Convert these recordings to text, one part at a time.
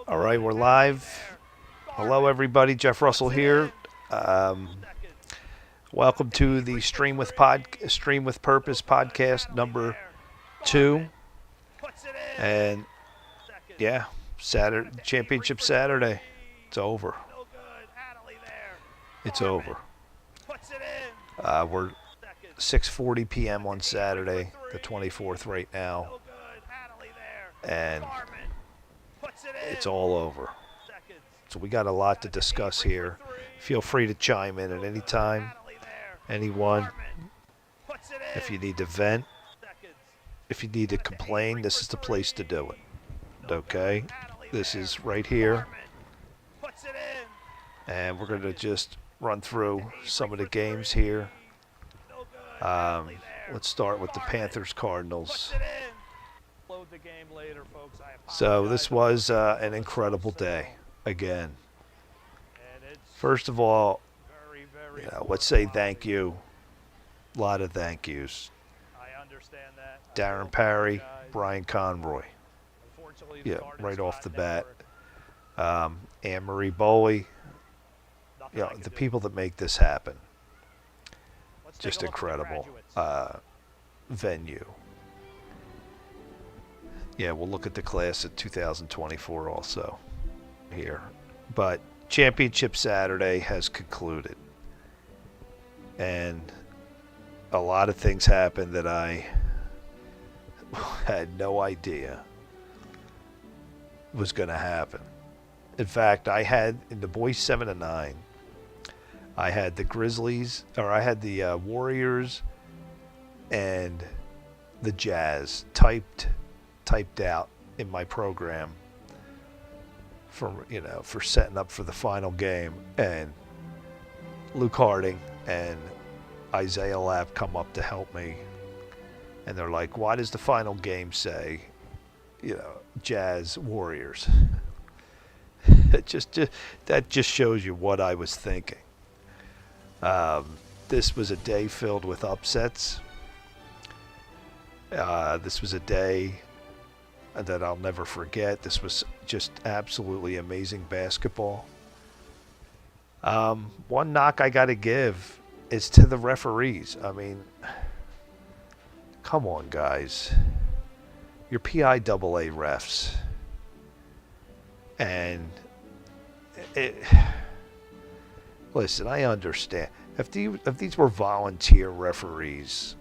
All right, we're live. Hello, everybody. Jeff Russell here. Welcome to the Stream with Purpose podcast number 2. And yeah, Saturday Championship Saturday. It's over. It's over. We're 6:40 p.m. on Saturday, the 24th, right now, and it's all over. So we got a lot to discuss here. Feel free to chime in at any time. Anyone. If you need to vent, if you need to complain, this is the place to do it. Okay? This is right here. And we're going to just run through some of the games here. Let's start with the Panthers-Cardinals. So this was an incredible day again. First of all, let's say thank you. A lot of thank yous. Darin, Parry, Brian Conroy. Yeah, right off the bat. Anne-Marie Boley. Yeah, the people that make this happen. Just incredible venue. Yeah, we'll look at the class of 2024 also here. But Championship Saturday has concluded. And a lot of things happened that I had no idea was going to happen. In fact, I had in the boys 7-9, I had the Grizzlies, or I had the Warriors and the Jazz typed out in my program for setting up for the final game. And Luke Harding and Isaiah Lapp come up to help me, and they're like, "Why does the final game say, Jazz Warriors?" That just shows you what I was thinking. This was a day filled with upsets. This was a day that I'll never forget. This was just absolutely amazing basketball. One knock I got to give is to the referees. I mean, come on, guys. You're PIAA refs. And listen, I understand. If these were volunteer referees,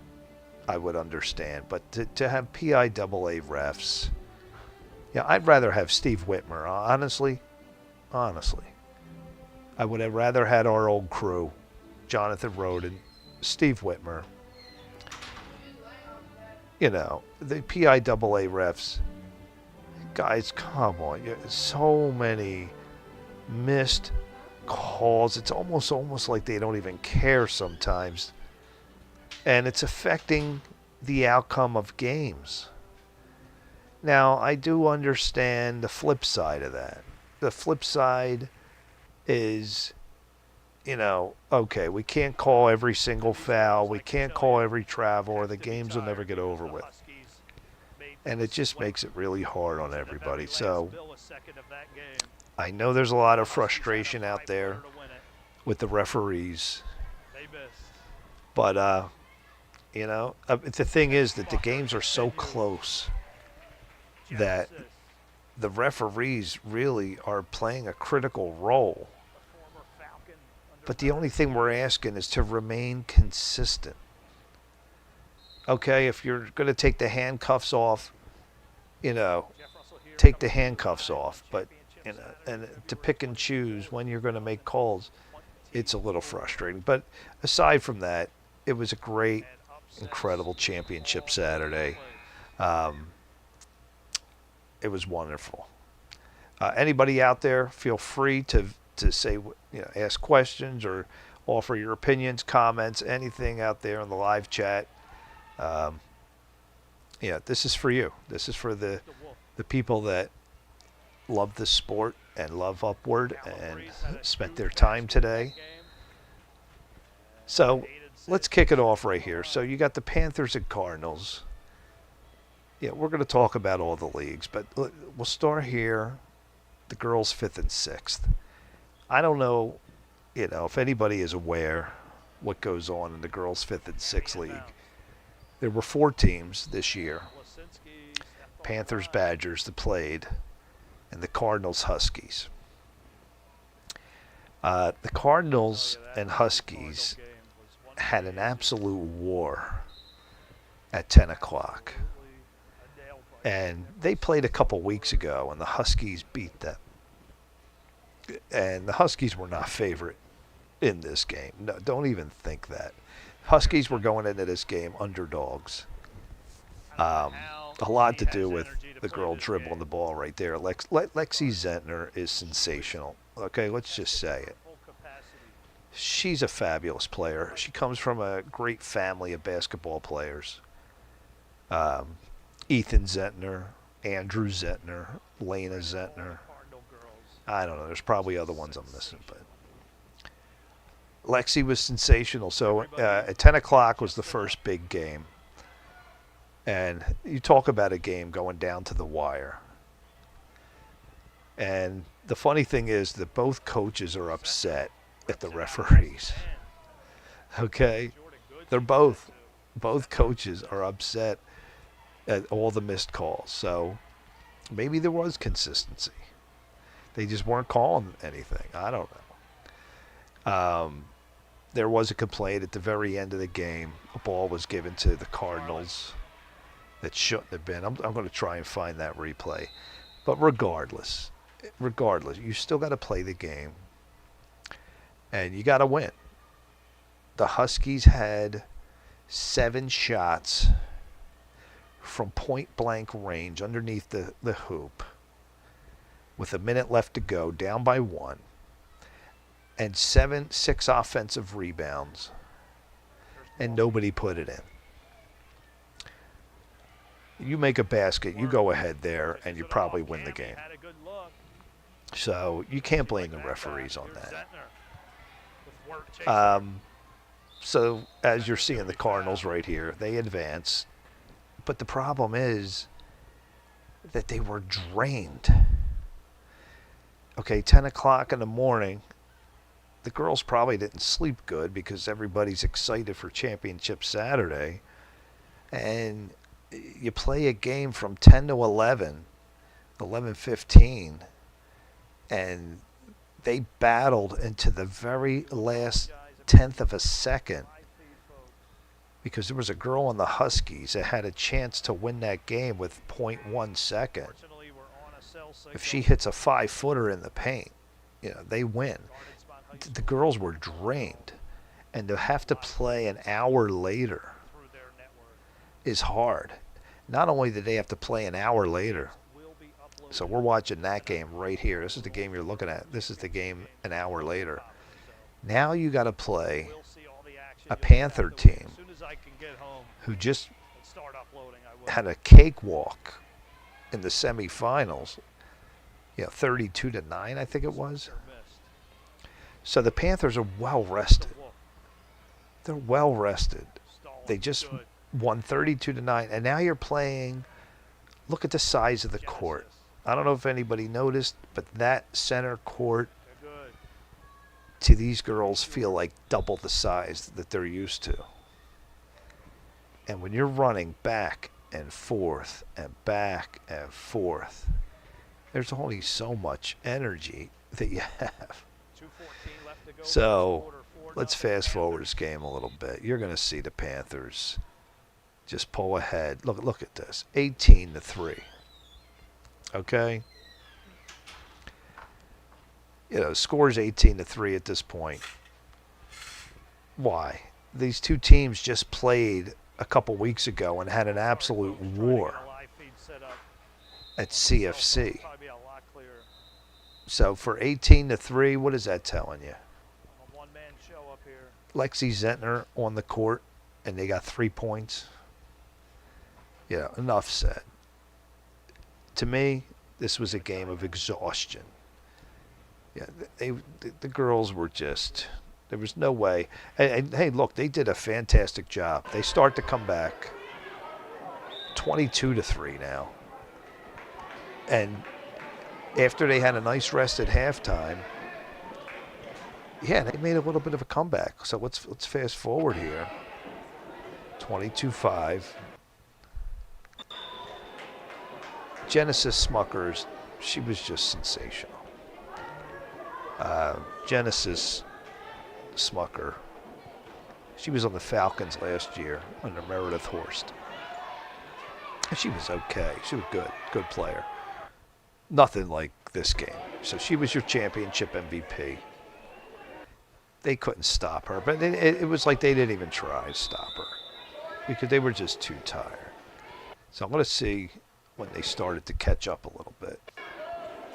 I would understand. But to have PIAA refs, I'd rather have Steve Whitmer. Honestly, I would have rather had our old crew, Jonathan Roden, Steve Whitmer. The PIAA refs. Guys, come on. So many missed calls. It's almost like they don't even care sometimes. And it's affecting the outcome of games. Now, I do understand the flip side of that. The flip side is, okay, we can't call every single foul. We can't call every travel, or the games will never get over with. And it just makes it really hard on everybody. So I know there's a lot of frustration out there with the referees. But, the thing is that the games are so close that the referees really are playing a critical role. But the only thing we're asking is to remain consistent. Okay, if you're going to take the handcuffs off, take the handcuffs off. But, and to pick and choose when you're going to make calls, it's a little frustrating. But aside from that, it was a great, incredible Championship Saturday. It was wonderful. Anybody out there, feel free to say, ask questions or offer your opinions, comments, anything out there in the live chat. This is for you. This is for the people that love this sport and love Upward and spent their time today. So let's kick it off right here. So you got the Panthers and Cardinals. Yeah, we're going to talk about all the leagues, but we'll start here. The girls' 5th and 6th. I don't know, if anybody is aware what goes on in the girls' 5th and 6th league. There were 4 teams this year. Panthers, Badgers that played, and the Cardinals, Huskies. The Cardinals and Huskies had an absolute war at 10 o'clock. And they played a couple weeks ago, and the Huskies beat them. And the Huskies were not favorite in this game. No, don't even think that. Huskies were going into this game underdogs. A lot to do with the girl dribbling the ball right there. Lexi Zentner is sensational. Okay, let's just say it. She's a fabulous player. She comes from a great family of basketball players. Ethan Zentner, Andrew Zentner, Lena Zentner. I don't know. There's probably other ones I'm missing, but Lexi was sensational. So at 10 o'clock was the first big game. And you talk about a game going down to the wire. And the funny thing is that both coaches are upset at the referees. Okay? They're both coaches are upset at all the missed calls. So maybe there was consistency. They just weren't calling anything. I don't know. There was a complaint at the very end of the game. A ball was given to the Cardinals that shouldn't have been. I'm going to try and find that replay. But regardless, you still got to play the game. And you got to win. The Huskies had 7 shots from point-blank range underneath the hoop with a minute left to go, down by 1, and 6 offensive rebounds, and nobody put it in. You make a basket, you go ahead there, and you probably win the game. So you can't blame the referees on that. So as you're seeing the Cardinals right here, they advance. But the problem is that they were drained. Okay, 10 o'clock in the morning, the girls probably didn't sleep good because everybody's excited for Championship Saturday. And you play a game from 10 to 11, 11:15, and they battled into the very last 10th of a second because there was a girl on the Huskies that had a chance to win that game with 0.1 second. If she hits a 5-footer in the paint, they win. The girls were drained, and to have to play an hour later is hard. Not only did they have to play an hour later, so we're watching that game right here. This is the game you're looking at. This is the game an hour later. Now you got to play a Panther team who just had a cakewalk in the semifinals. 32-9, I think it was. So the Panthers are well rested. They're well rested. They just won 32-9, and now you're playing. Look at the size of the court. I don't know if anybody noticed, but that center court to these girls feel like double the size that they're used to. And when you're running back and forth and back and forth, there's only so much energy that you have. So let's fast forward this game a little bit. You're going to see the Panthers just pull ahead. Look at this. 18-3. Okay? Score's 18-3 at this point. Why? These two teams just played a couple weeks ago and had an absolute war at CFC. So for 18-3, what is that telling you? Lexi Zentner on the court, and they got 3 points. Enough said. To me, this was a game of exhaustion. The girls were just, there was no way. And hey, look, they did a fantastic job. They start to come back 22-3 now. And after they had a nice rest at halftime, yeah, they made a little bit of a comeback. So let's fast forward here. 22-5. Genesis Smuckers, she was just sensational. Genesis Smucker, she was on the Falcons last year under Meredith Horst. And she was okay. She was good player. Nothing like this game. So she was your championship MVP. They couldn't stop her, but it was like they didn't even try to stop her because they were just too tired. So I'm going to see when they started to catch up a little bit.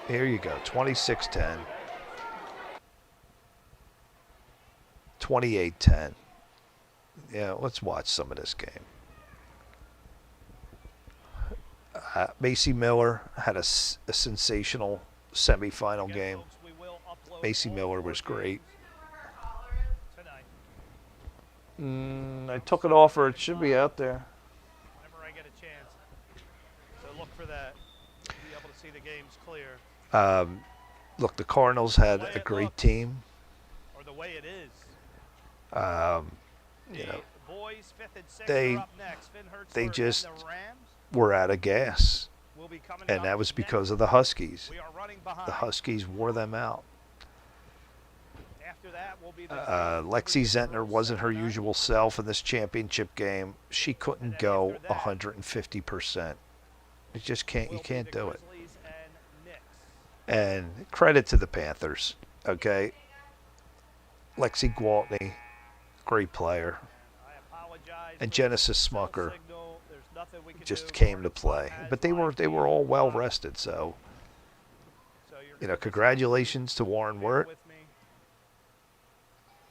Here you go, 26-10. 28-10. Yeah, let's watch some of this game. Macy Miller had a sensational semifinal game. Macy Miller was great. I took it off her. It should be out there. Whenever I get a chance. So look for that. Be able to see the games clear. Look, the Cardinals had a great team. Or the way it is. You know, boys, 5th and 6th they are up next. they just and the Rams were out of gas, will be coming and up that was next. because of the Huskies. We are running behind. The Huskies wore them out. After that will be the Lexi Zentner wasn't her usual self in this championship game. She couldn't go 150%. You just can't. You can't do it. And credit to the Panthers. Okay. Lexi Gwaltney, great player. And Genesis Smucker just came to play. But they were all well rested, so you know, congratulations to Warren Wirt.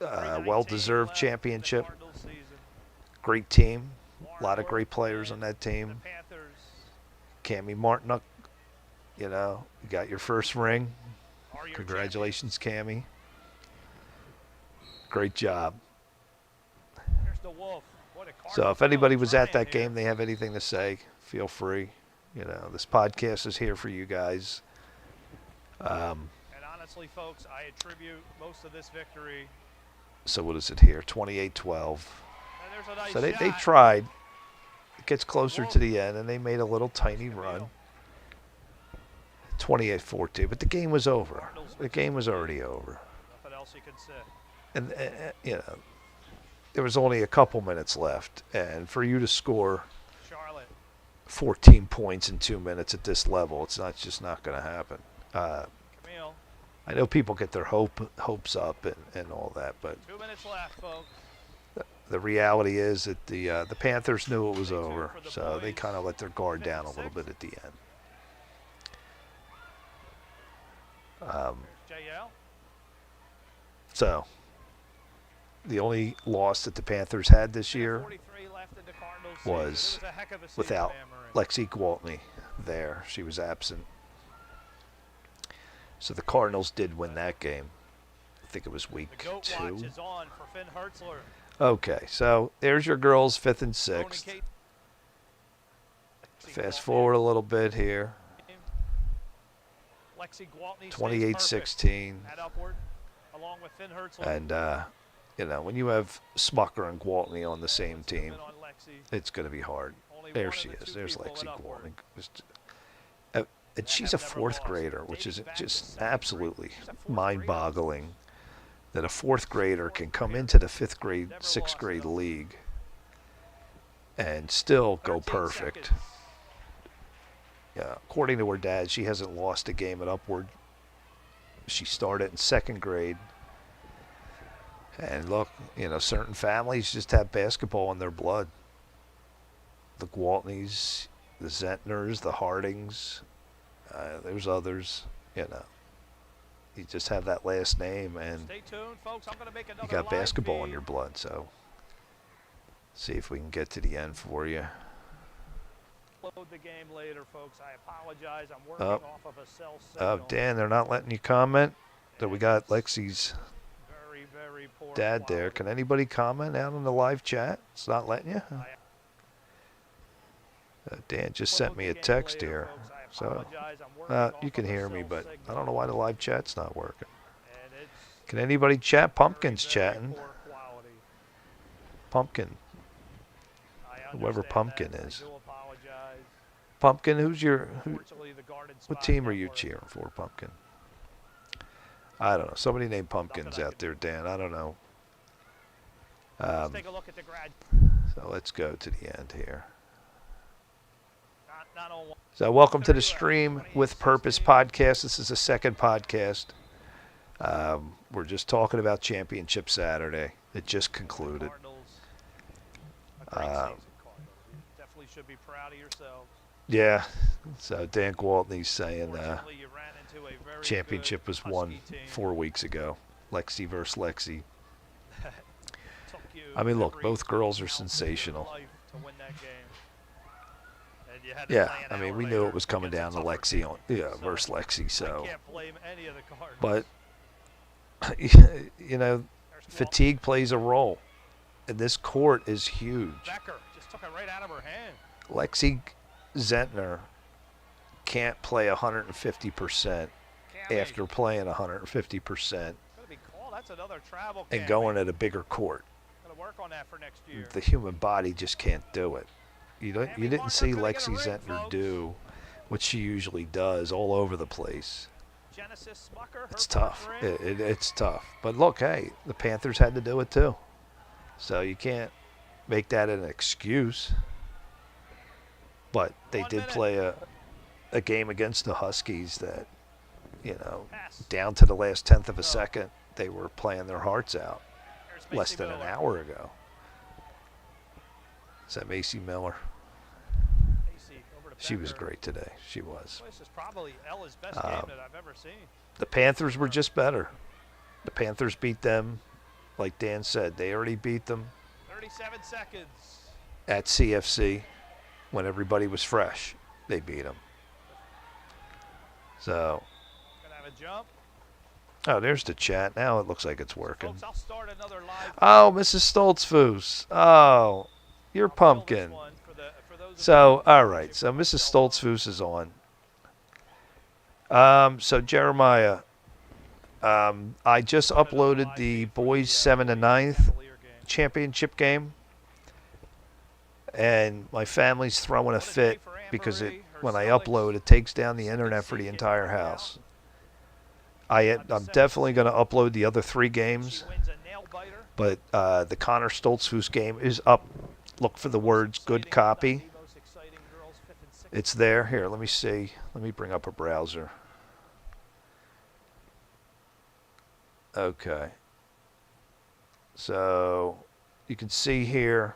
Well-deserved championship. Great team. A lot of great players on that team. Cammy Martinuck, you know, you got your first ring. Congratulations, Cammy. Great job. So if anybody was at that game, they have anything to say, feel free. You know, this podcast is here for you guys. And honestly, folks, I attribute most of this victory. So what is it here? 28-12. So they tried. It gets closer to the end, and they made a little tiny run. 28-14, but the game was over. The game was already over. Nothing else you can say. And you know, there was only a couple minutes left, and for you to score 14 points in 2 minutes at this level, it's just not going to happen. I know people get their hopes up and all that, but 2 minutes left, folks. The reality is that the Panthers knew it was over, so they kind of let their guard down a little bit at the end. So the only loss that the Panthers had this year was without Lexi Gwaltney there. She was absent. So the Cardinals did win that game. I think it was week 2. Okay, so there's your girls 5th and 6th. Fast forward a little bit here. 28-16. And, you know, when you have Smucker and Gwaltney on the same team, it's going to be hard. There she is. There's Lexi Gwaltney. And she's a 4th grader, which is just absolutely mind-boggling that a 4th grader can come into the 5th grade, 6th grade league and still go perfect. Yeah, according to her dad, she hasn't lost a game at Upward. She started in 2nd grade. And look, you know, certain families just have basketball in their blood. The Gwaltneys, the Zentners, the Hardings, there's others, you know. You just have that last name, and you got basketball in your blood. So, see if we can get to the end for you. Load the game later, folks. I apologize. I'm working off of a cell signal. Oh, Dan, they're not letting you comment. So we got Lexi's very poor dad there. Can anybody comment out in the live chat? It's not letting you? Dan just We'll sent look me a again text later, here. folks. I So apologize. I'm working off you can of a hear me, cell but I signal, don't know why the live chat's not working. and it's Can anybody chat? very, Pumpkin's very chatting. poor quality. Pumpkin, I whoever understand Pumpkin that. is. I do apologize. Pumpkin, Unfortunately, the garden what spot team are you network. cheering for, Pumpkin? I don't know. Somebody named Nothing Pumpkin's I out can there, do. Dan. I don't know. Let's take a look at the grad. So let's go to the end here. Not on one. So welcome to the 30 left, Stream with 26 Purpose games. podcast. This is the second podcast. We're just talking about Championship Saturday. It just concluded. Cardinals. A great season, Cardinals. You definitely should be proud of yourselves. Yeah. So Dan Gwaltney's saying Unfortunately, you ran into a very championship good was Husky won team. 4 weeks ago. Lexi versus Lexi. Took you I mean, look, every both girls are ounce of your sensational. life to win that game. And you had to Yeah, play an I mean, hour we knew it later was coming against down a to tougher Lexi team. on So, versus Lexi. I So, can't blame any of the Cardinals. but you know, There's fatigue plays a role, and this court is huge. Becker just took it right out of her hand. Lexi Zentner can't play 150% Cammy, after playing 150% gonna be called. That's another travel. and Cammy. going at a bigger court. Gonna work on that for next year. The human body just can't do it. You didn't see Lexi Zentner do what she usually does all over the place. Genesis Smucker, It's her tough. first ring. It's tough. But look, hey, the Panthers had to do it too. So you can't make that an excuse. But they 1 did minute. play a game against the Huskies that, Pass. down to the last tenth of a second, they were playing their hearts out Here's less Macy than an Miller. hour ago. Is that Macy Miller? Macy over to She was Becker. great today. She was. This is probably Ella's best game that I've ever seen. The Panthers were just better. The Panthers beat them, like Dan said. They already beat them 37 seconds. at CFC when everybody was fresh. They beat them. So, Gonna have a jump. oh, there's the chat. Now it looks like it's working. Folks, I'll start another live. Oh, Mrs. Stoltzfus. Oh, you're I'll fill this pumpkin. one for those of So, you all who right. watch So it. Mrs. So, Stoltzfus is on. So Jeremiah, I just uploaded the boys 7 to 9th Cavalier game. championship game, and my family's throwing a What a day fit for Amber because Ray, her when I Celtics. upload, it takes down the Second internet for the seed getting entire knocked out. house. On I'm December definitely going to 6th, upload the other 3 She games, wins a nail biter. but the Connor Stoltzfus game is up. Look for the words "good copy." The most exciting girls, 5th and 6th. It's there. Here, let me see. Let me bring up a browser. Okay. So you can see here,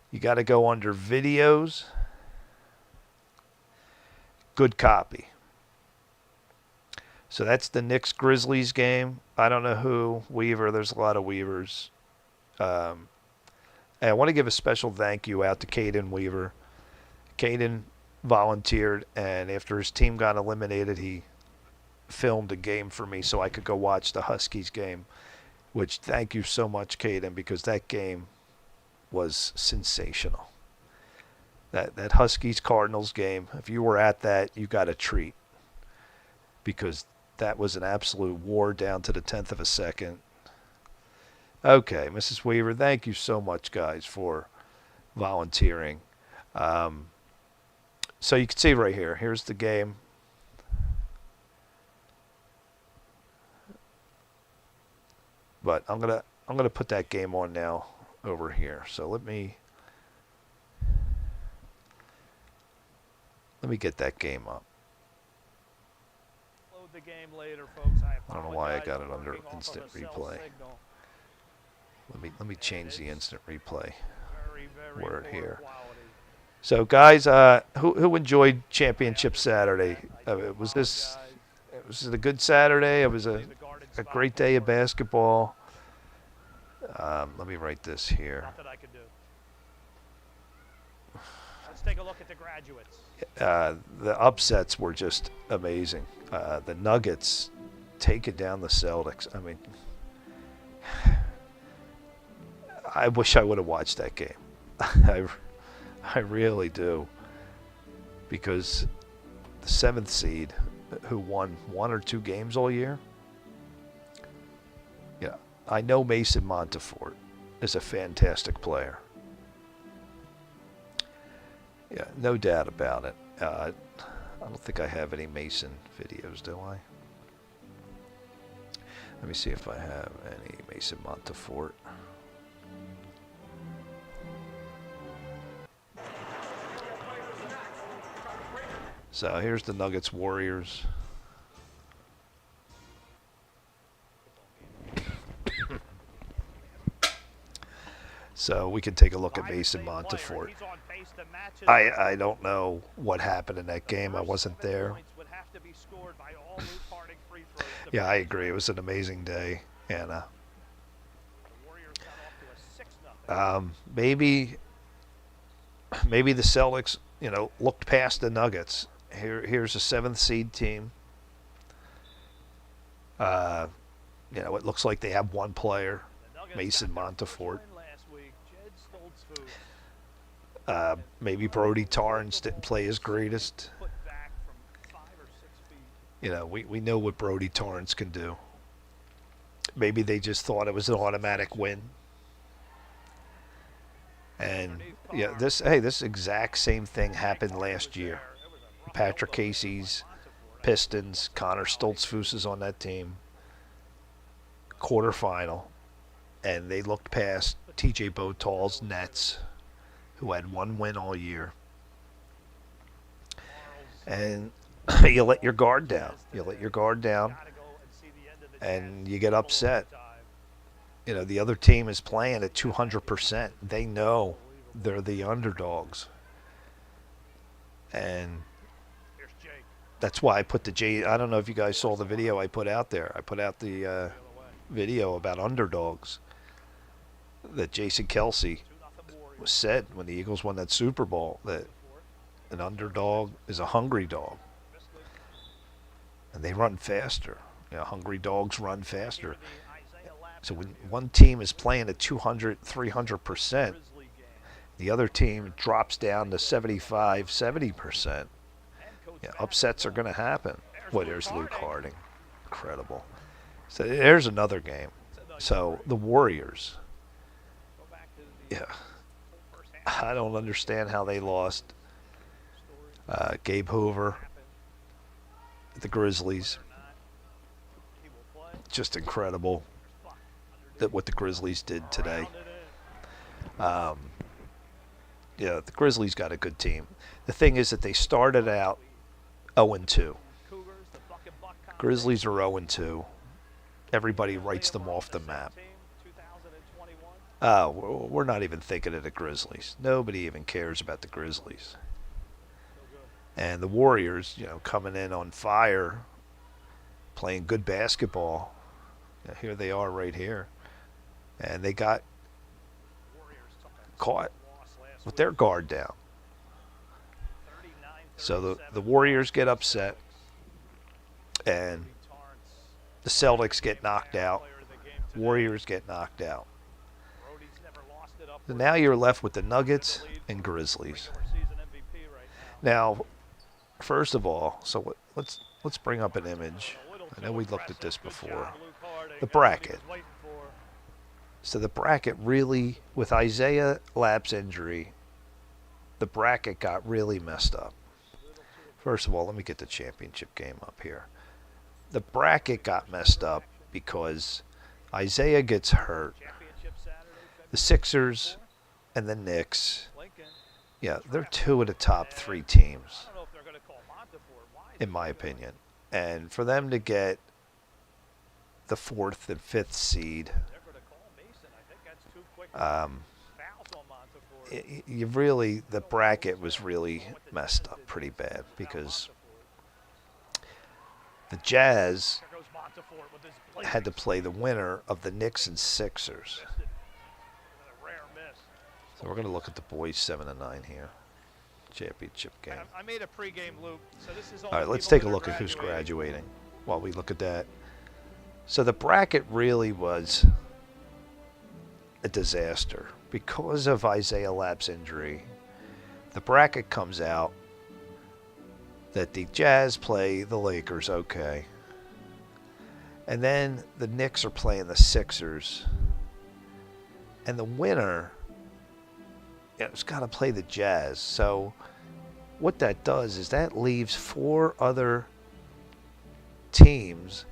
you got to go under videos, good copy. So that's the Knicks Grizzlies game. I don't know who, Weaver, there's a lot of Weavers. And I want to give a special thank you out to Caden Weaver. Caden volunteered, and after his team got eliminated, he filmed a game for me so I could go watch the Huskies game, which thank you so much, Caden, because that game was sensational. That Huskies Cardinals game, if you were at that, you got a treat, because that was an absolute war down to the 10th of a second. Okay, Mrs. Weaver, thank you so much, guys, for volunteering. So you can see right here, here's the game. But I'm gonna put that game on now over here. So let me get that game up. Load the game later, folks. I don't know why I apologize. got I'm it under working off of instant a cell replay. signal. Let me change the instant replay Very, very word poor here. quality. So guys, who enjoyed Championship Saturday? Was it a good Saturday? It was a great day of basketball. Let me write this here. Nothing I could do. Let's take a look at the graduates. The upsets were just amazing. The Nuggets taking down the Celtics. I mean, I wish I would have watched that game. I really do. Because the 7th seed, who won 1 or 2 games all year, yeah, I know Mason Montefort is a fantastic player. Yeah, no doubt about it. I don't think I have any Mason videos, do I? Let me see if I have any Mason Montefort. So here's the Nuggets Warriors. So we can take a look at Mason Montefort. I don't know what happened in that game. I wasn't there. Yeah, I agree. It was an amazing day, and maybe the Celtics, looked past the Nuggets. Here's a 7th seed team. It looks like they have one player, Mason Montefort. Maybe Brody Torrance didn't play his greatest. We know what Brody Torrance can do. Maybe they just thought it was an automatic win. And yeah, this exact same thing happened last year. Patrick Casey's Pistons, Connor Stoltzfus is on that team. Quarterfinal, and they looked past T.J. Botal's Nets, who had 1 win all year. And you let your guard down. And you get upset. The other team is playing at 200%. They know they're the underdogs. And that's why I put the J. I don't know if you guys saw the video I put out there. I put out the video about underdogs that Jason Kelsey said when the Eagles won that Super Bowl, that an underdog is a hungry dog. And they run faster. Hungry dogs run faster. So when one team is playing at 200, 300%, the other team drops down to 75, 70%. Upsets are going to happen. Boy, there's Luke Harding. Incredible. So there's another game. So the Warriors. Yeah. I don't understand how they lost. Gabe Hoover. The Grizzlies. Just incredible that what the Grizzlies did today. The Grizzlies got a good team. The thing is that they started out 0-2. Grizzlies are 0-2. Everybody writes them off the map. We're not even thinking of the Grizzlies. Nobody even cares about the Grizzlies. And the Warriors, coming in on fire, playing good basketball. Here they are right here. And they got caught with their guard down. So the Warriors get upset, and the Celtics get knocked out. Warriors get knocked out. So now you're left with the Nuggets and Grizzlies. Now, first of all, so let's bring up an image. I know we looked at this before. The bracket. So the bracket really, with Isaiah Lapp's injury, the bracket got really messed up. First of all, let me get the championship game up here. The bracket got messed up because Isaiah gets hurt. The Sixers and the Knicks, they're 2 of the top 3 teams, in my opinion. And for them to get the 4th and 5th seed, the bracket was really messed up pretty bad because the Jazz had to play the winner of the Knicks and Sixers. So we're going to look at the boys 7-9 here. Championship game. I made a pregame loop. So this is all right, let's take a look at who's graduating while we look at that. So the bracket really was a disaster because of Isaiah Lapp's injury. the bracket comes out that the Jazz play the Lakers, okay. And then the Knicks are playing the Sixers. And the winner, it's got to play the Jazz. So what that does is that leaves 4 other teams.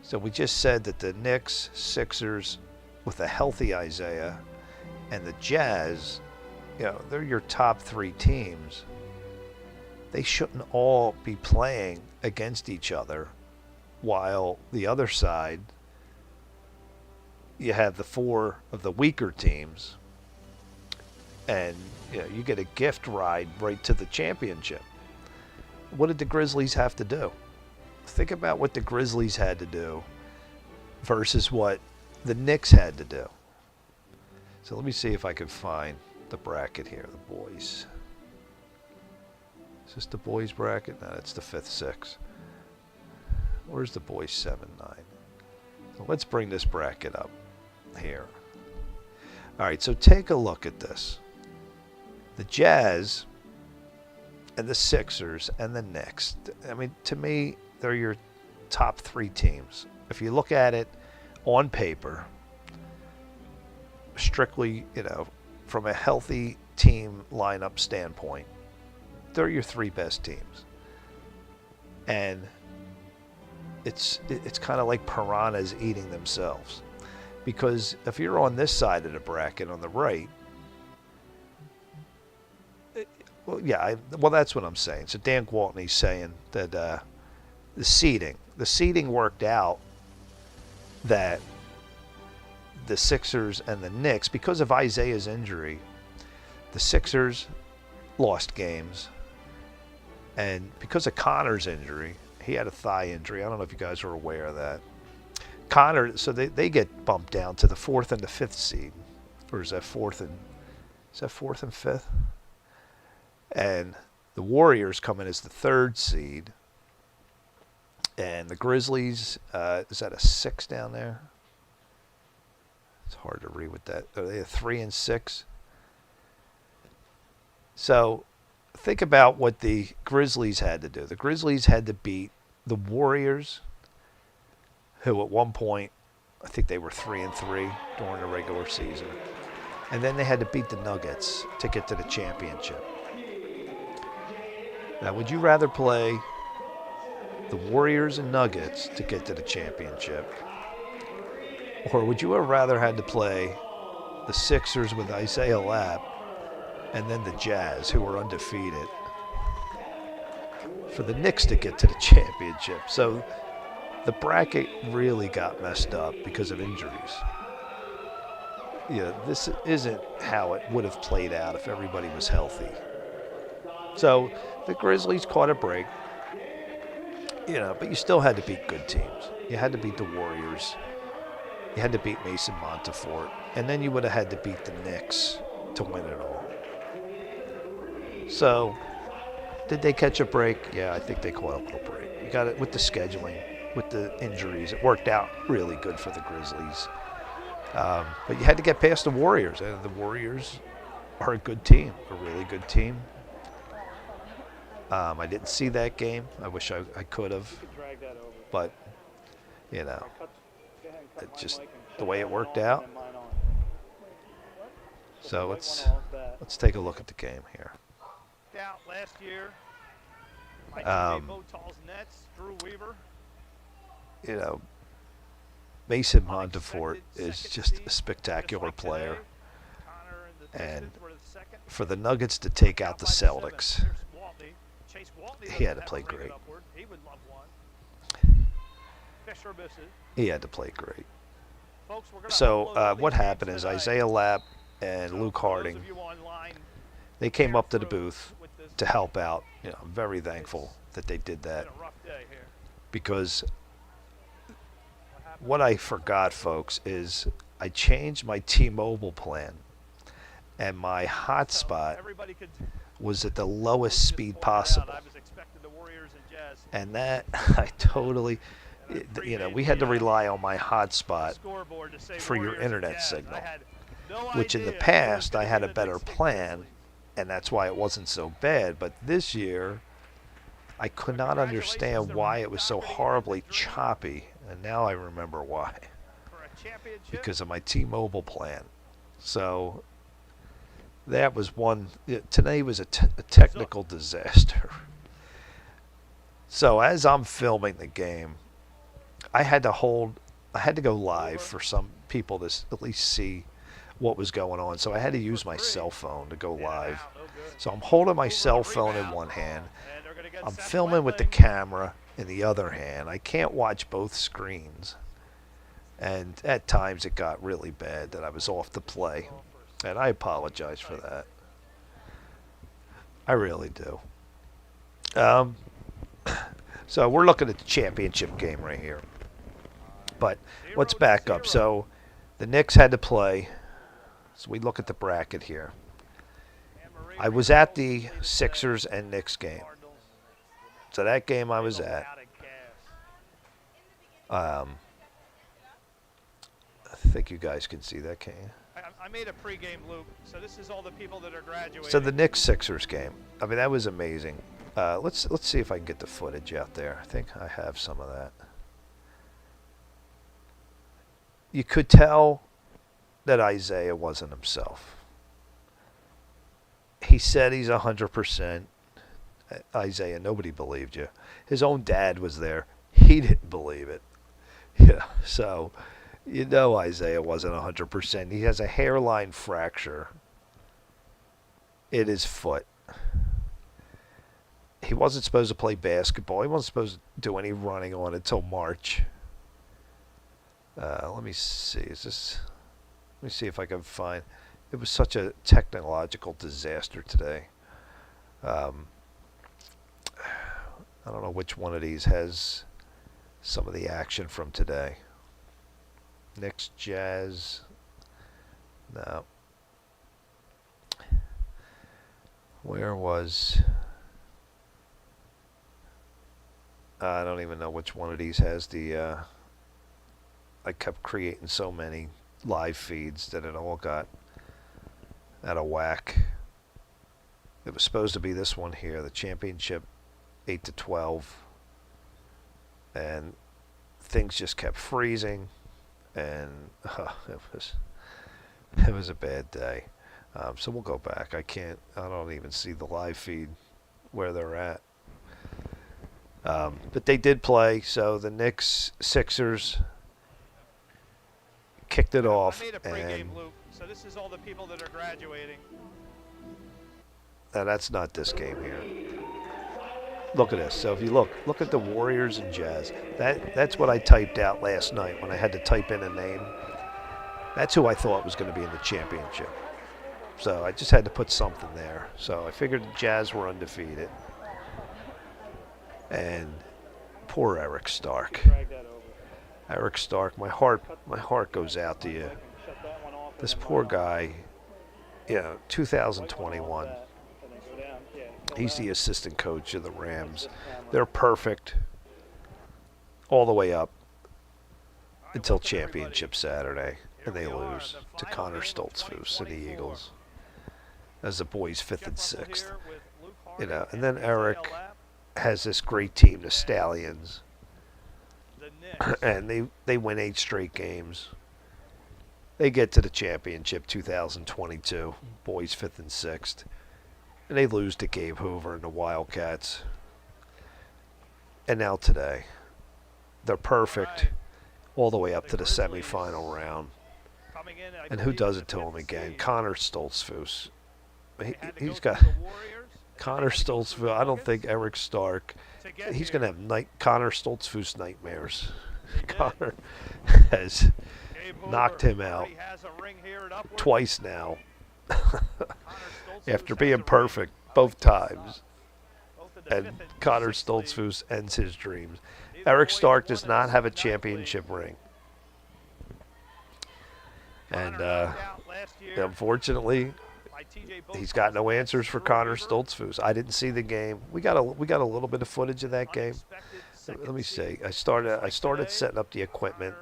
So we just said that the Knicks, Sixers, with a healthy Isaiah, and the Jazz, they're your top 3 teams. They shouldn't all be playing against each other, while the other side, you have the 4 of the weaker teams, and you get a gift ride right to the championship. What did the Grizzlies have to do? Think about what the Grizzlies had to do versus what the Knicks had to do. So let me see if I can find the bracket here, the boys. Is this the boys bracket? No, that's the 5th, 6th. Where's the boys 7, 9? So let's bring this bracket up here. All right, so take a look at this. The Jazz and the Sixers and the Knicks. I mean, to me, they're your top 3 teams. If you look at it on paper, strictly, from a healthy team lineup standpoint, they're your 3 best teams. And it's kind of like piranhas eating themselves. Because if you're on this side of the bracket on the right, well, that's what I'm saying. So Dan Gwaltney's saying that the seeding worked out that the Sixers and the Knicks, because of Isaiah's injury, the Sixers lost games. And because of Connor's injury, he had a thigh injury. I don't know if you guys are aware of that. Connor, so they get bumped down to the 4th and the 5th seed. Or is that 4th and 5th? And the Warriors come in as the 3rd seed. And the Grizzlies, is that a 6 down there? It's hard to read with that. Are they a 3 and 6? So think about what the Grizzlies had to do. The Grizzlies had to beat the Warriors, who at one point, I think they were 3 and 3 during the regular season. And then they had to beat the Nuggets to get to the championship. Now, would you rather play the Warriors and Nuggets to get to the championship? Or would you have rather had to play the Sixers with Isaiah Lapp and then the Jazz, who were undefeated, for the Knicks to get to the championship? So the bracket really got messed up because of injuries. This isn't how it would have played out if everybody was healthy. So the Grizzlies caught a break, but you still had to beat good teams. You had to beat the Warriors. You had to beat Mason Montefort. And then you would have had to beat the Knicks to win it all. So, did they catch a break? Yeah, I think they caught a little break. You got it with the scheduling, with the injuries. It worked out really good for the Grizzlies. But you had to get past the Warriors. And the Warriors are a good team, a really good team. I didn't see that game. I wish I could have. But, it's just the way it worked out. So let's take a look at the game here. Out last year. Nets, Drew Weaver. Mason Montefort is just a spectacular player. And for the Nuggets to take out the Celtics, he had to play great. He had to play great. So what happened is Isaiah Lapp and Luke Harding, they came up to the booth to help out. I'm very thankful that they did that, because what I forgot, folks, is I changed my T-Mobile plan, and my hotspot was at the lowest speed possible. And that, I totally, we had to rely on my hotspot for your internet signal, which in the past I had a better plan, and that's why it wasn't so bad. But this year, I could not understand why it was so horribly choppy, and now I remember why. For a championship. Because of my T-Mobile plan. So that was one. Today was a technical disaster. So as I'm filming the game, I had to go live for some people to at least see what was going on. So I had to use my cell phone to go live. So I'm holding my cell phone in one hand. I'm filming with the camera in the other hand. I can't watch both screens. And at times it got really bad that I was off the play. And I apologize for that. I really do. So we're looking at the championship game right here. But let's back up. So the Knicks had to play. So we look at the bracket here. I was at the Sixers and Knicks game. So that game I was at. I think you guys can see that, can you? I made a pregame loop, so this is all the people that are graduating. So the Knicks-Sixers game. I mean, that was amazing. Let's see if I can get the footage out there. I think I have some of that. You could tell that Isaiah wasn't himself. He said he's 100%. Isaiah, nobody believed you. His own dad was there. He didn't believe it. Yeah, so you know Isaiah wasn't 100%. He has a hairline fracture in his foot. He wasn't supposed to play basketball. He wasn't supposed to do any running on until March. Let me see. Let me see if I can find. It was such a technological disaster today. I don't know which one of these has some of the action from today. Knicks, Jazz. No. Where was... I don't even know which one of these has the... I kept creating so many live feeds that it all got out of whack. It was supposed to be this one here, the championship 8-12, and things just kept freezing, and it was a bad day. So we'll go back. I don't even see the live feed where they're at. But they did play. So the Knicks, Sixers kicked it off. I made a pregame loop, so this is all the people that are graduating. Now that's not this game here. Look at this. So if you look at the Warriors and Jazz. That's what I typed out last night when I had to type in a name. That's who I thought was going to be in the championship. So I just had to put something there. So I figured the Jazz were undefeated. And poor Eric Stark. Eric Stark, my heart goes out to you. This poor guy, 2021. He's the assistant coach of the Rams. They're perfect all the way up until championship Saturday, and they lose to Connor Stoltzfus and the Eagles as the boys 5th and 6th. And then Eric has this great team, the Stallions, and they win 8 straight games. They get to the championship 2022, boys 5th and 6th, and they lose to Gabe Hoover and the Wildcats. And now today, they're perfect all the way up to the semifinal round. And who does it to him again? Connor Stoltzfus. He's got Connor Stoltzfus. I don't think Eric Stark. He's going to have Connor Stoltzfus nightmares. Connor has knocked him out twice now. After being perfect both times. And Connor Stoltzfus ends his dreams. Eric Stark does not have a championship ring. And unfortunately, he's got no answers for Connor Stoltzfus. I didn't see the game. We got a little bit of footage of that game. Let me see. I started setting up the equipment.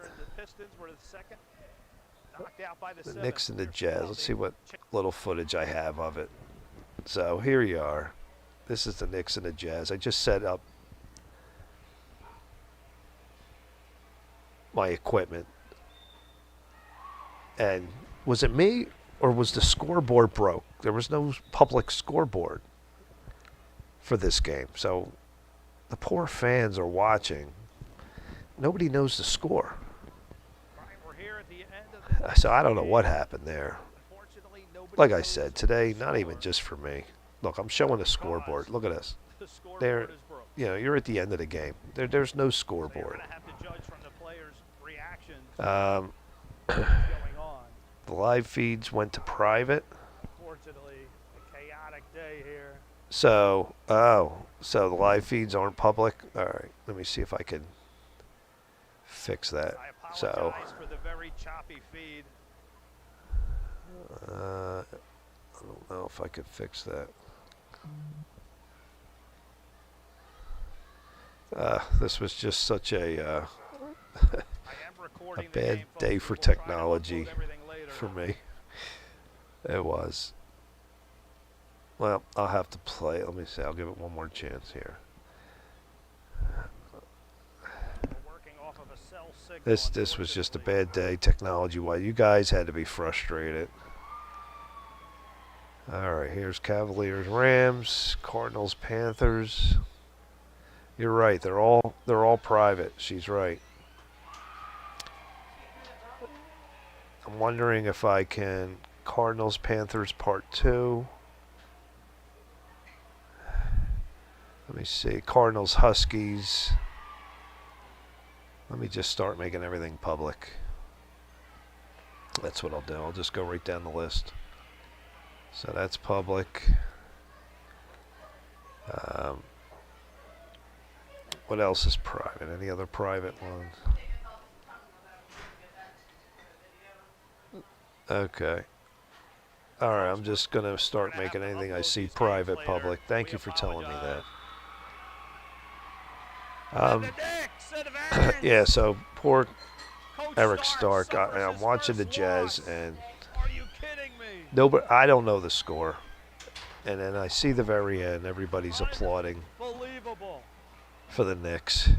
The Knicks and the Jazz. Let's see what little footage I have of it. So here you are. This is the Knicks and the Jazz. I just set up my equipment. And was it me or was the scoreboard broke? There was no public scoreboard for this game. So the poor fans are watching. Nobody knows the score. We're here at the end of the So I don't know what happened there. Unfortunately, nobody Like I knows said, the today, not score. even just for me. Look, I'm showing the scoreboard. Look at this. The scoreboard There, is broke. you know, you're at the end of the game. There's no So you're scoreboard. going to have to judge from the players' reactions Um, to what's going on. the live feeds went to private. Unfortunately, a chaotic day here. So, so the live feeds aren't public. All right, let me see if I can fix that. I apologize So, for the very choppy feed. I don't know if I could fix that. This was just such a I am recording the bad game, folks. day We for will try to technology upload everything later. for me. It was. Well, I'll have to play. Let me see. I'll give it one more chance here. We're working off of a cell signal, This was just a unfortunately. bad day technology-wise. You guys had to be frustrated. All right, here's Cavaliers, Rams, Cardinals, Panthers. You're right. They're all private. She's right. I'm wondering if I can Cardinals, Panthers Part 2. Let me see. Cardinals, Huskies. Let me just start making everything public. That's what I'll do. I'll just go right down the list. So that's public. What else is private? Any other private ones? Okay. All right, I'm just going to start making anything I see private public. Thank you for telling me that. And the Knicks advance. Yeah, so poor Coach Eric Stark. suffers I'm his watching the first Jazz, loss. and Are you kidding me? nobody. I don't know the score, and then I see the very end. Everybody's applauding Unbelievable. for the Knicks,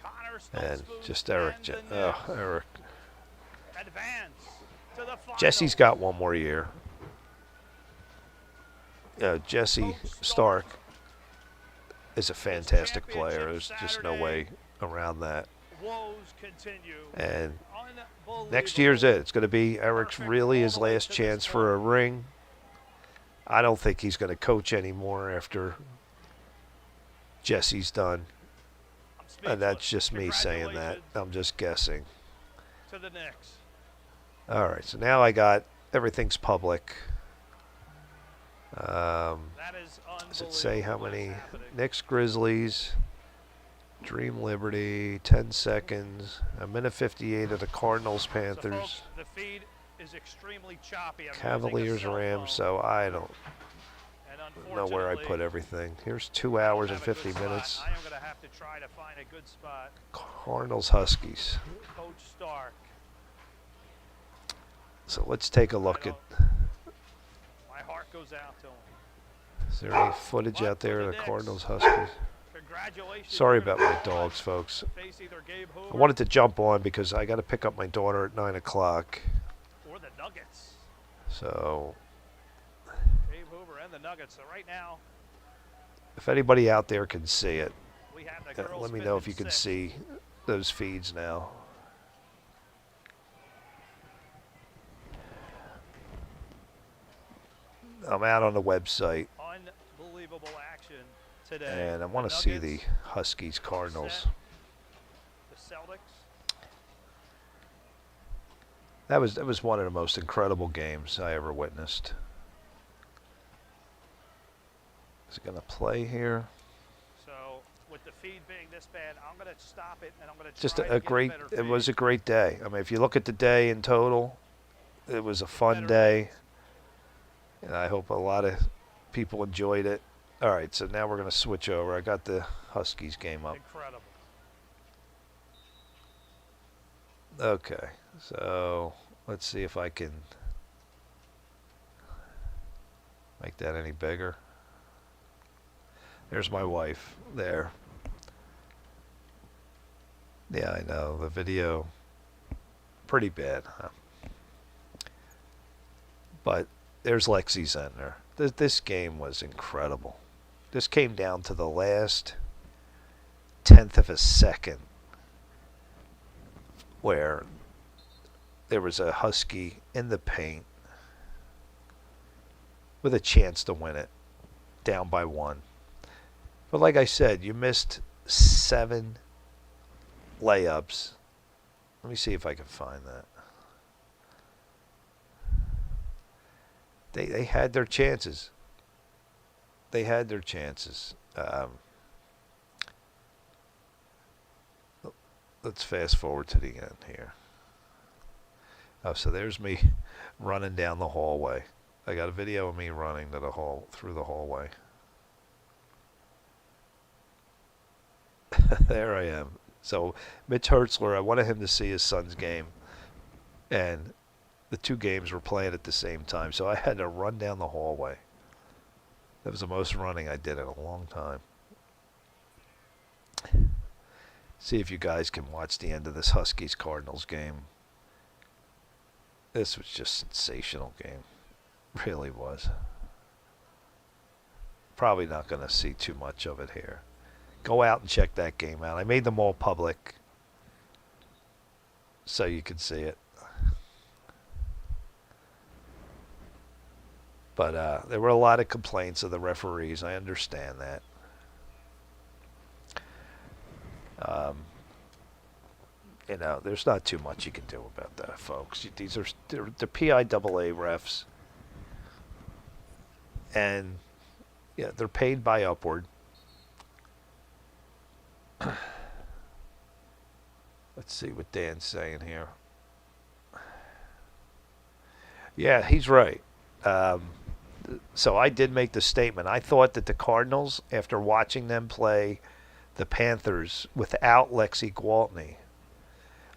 Connor and Stoltzfus just Eric. and the Oh, Knicks Eric. advance to the final. Jesse's got one more year. Jesse Stark is a fantastic player. There's just no way around that. Woes continue. And Unbelievable. next year's it. It's going to be Eric's really his last chance for a ring. I don't think he's going to coach anymore after Jesse's done. And that's just me saying that. I'm just guessing. To the Knicks. All right, so now I got everything's public. That is Does it say how unbelievable many? what's happening. Knicks, Grizzlies, Dream Liberty, 10 seconds, a minute 58 of the Cardinals, So, Panthers, folks, the feed is extremely choppy. I'm using a Cavaliers, cell Rams, phone, so I don't and know where I put unfortunately, everything. Here's 2 I don't hours and have a good 50 spot. minutes. I am going to have to try to find a good spot. Cardinals, Huskies. Coach Stark. So let's take a look at, My heart goes out to him. is there any footage out there of the Cardinals, Huskies? Congratulations. Sorry You're about gonna my dogs, folks. face either Gabe Hoover I wanted to jump on because I got to pick up my daughter at 9 o'clock. or the Nuggets. So Gabe Hoover and the Nuggets. So right now, if anybody out there can see it, we have the girls. let me know if you fifth can and see those feeds now. I'm out on the website, Unbelievable action today. and I want The to see the Nuggets, Huskies Cardinals. set. The Celtics. That was one of the most incredible games I ever witnessed. Is it going to play here? So with the feed being this bad, I'm going to stop it and I'm going to Just try to a get great. better It was a feed. great day. I mean, if you look at the day in total, it was a fun Better day, feeds. and I hope a lot of people enjoyed it. All right, so now we're going to switch over. I got the Huskies game up. Incredible. Okay, so let's see if I can. Make that any bigger. There's my wife there. Yeah, I know. The video, pretty bad, huh? But there's Lexi Zentner. This game was incredible. This came down to the last tenth of a second where there was a Husky in the paint with a chance to win it, down by 1. But like I said, you missed 7 layups. Let me see if I can find that. They had their chances. They had their chances. Let's fast forward to the end here. Oh, so there's me running down the hallway. I got a video of me running to through the hallway. There I am. So Mitch Hertzler, I wanted him to see his son's game, and the 2 games were playing at the same time, so I had to run down the hallway. That was the most running I did in a long time. See if you guys can watch the end of this Huskies-Cardinals game. This was just a sensational game. Really was. Probably not going to see too much of it here. Go out and check that game out. I made them all public so you can see it. But there were a lot of complaints of the referees. I understand that. You know, there's not too much you can do about that, folks. These are the PIAA refs, and yeah, they're paid by Upward. Let's see what Dan's saying here. Yeah, he's right. So I did make the statement. I thought that the Cardinals, after watching them play the Panthers without Lexi Gwaltney,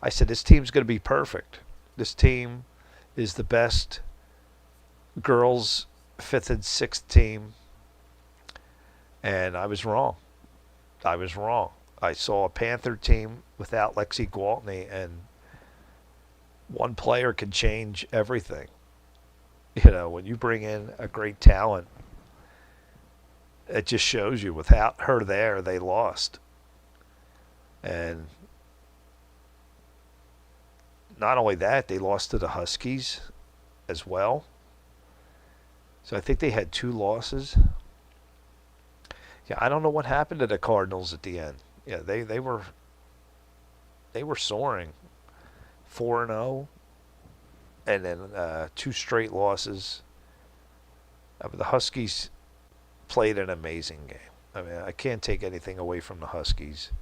I said, this team's going to be perfect. This team is the best girls' 5th and 6th team. And I was wrong. I was wrong. I saw a Panther team without Lexi Gwaltney, and one player can change everything. You know, when you bring in a great talent, it just shows you without her there, they lost. And not only that, they lost to the Huskies as well. So I think they had 2 losses. Yeah, I don't know what happened to the Cardinals at the end. Yeah, they were soaring, 4-0, and then 2 straight losses. The Huskies played an amazing game. I mean, I can't take anything away from the Huskies.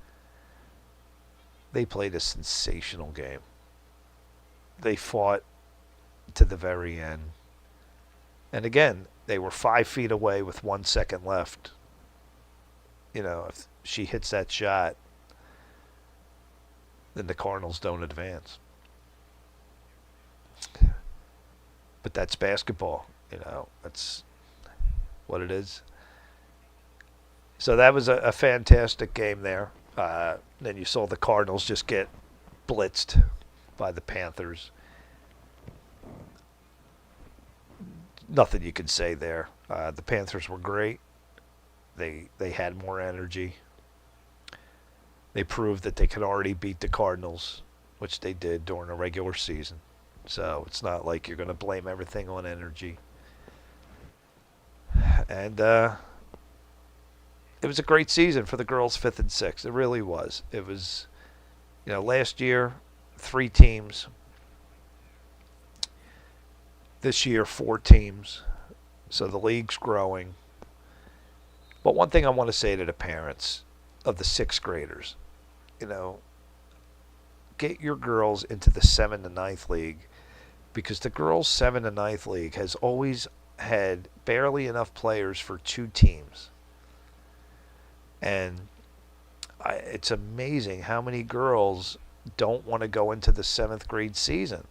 They played a sensational game. They fought to the very end. And again, they were 5 feet away with 1 second left. You know, if she hits that shot, then the Cardinals don't advance. But that's basketball, you know. That's what it is. So that was a fantastic game there. Then you saw the Cardinals just get blitzed by the Panthers. Nothing you can say there. The Panthers were great. They had more energy. They proved that they could already beat the Cardinals, which they did during the regular season. So it's not like you're going to blame everything on energy. And it was a great season for the girls' 5th and 6th. It really was. It was, you know, last year, 3 teams. This year, 4 teams. So the league's growing. But one thing I want to say to the parents of the 6th graders, you know, get your girls into the 7th to 9th league, because the girls' 7th to 9th league has always had barely enough players for 2 teams. And it's amazing how many girls don't want to go into the 7th grade season.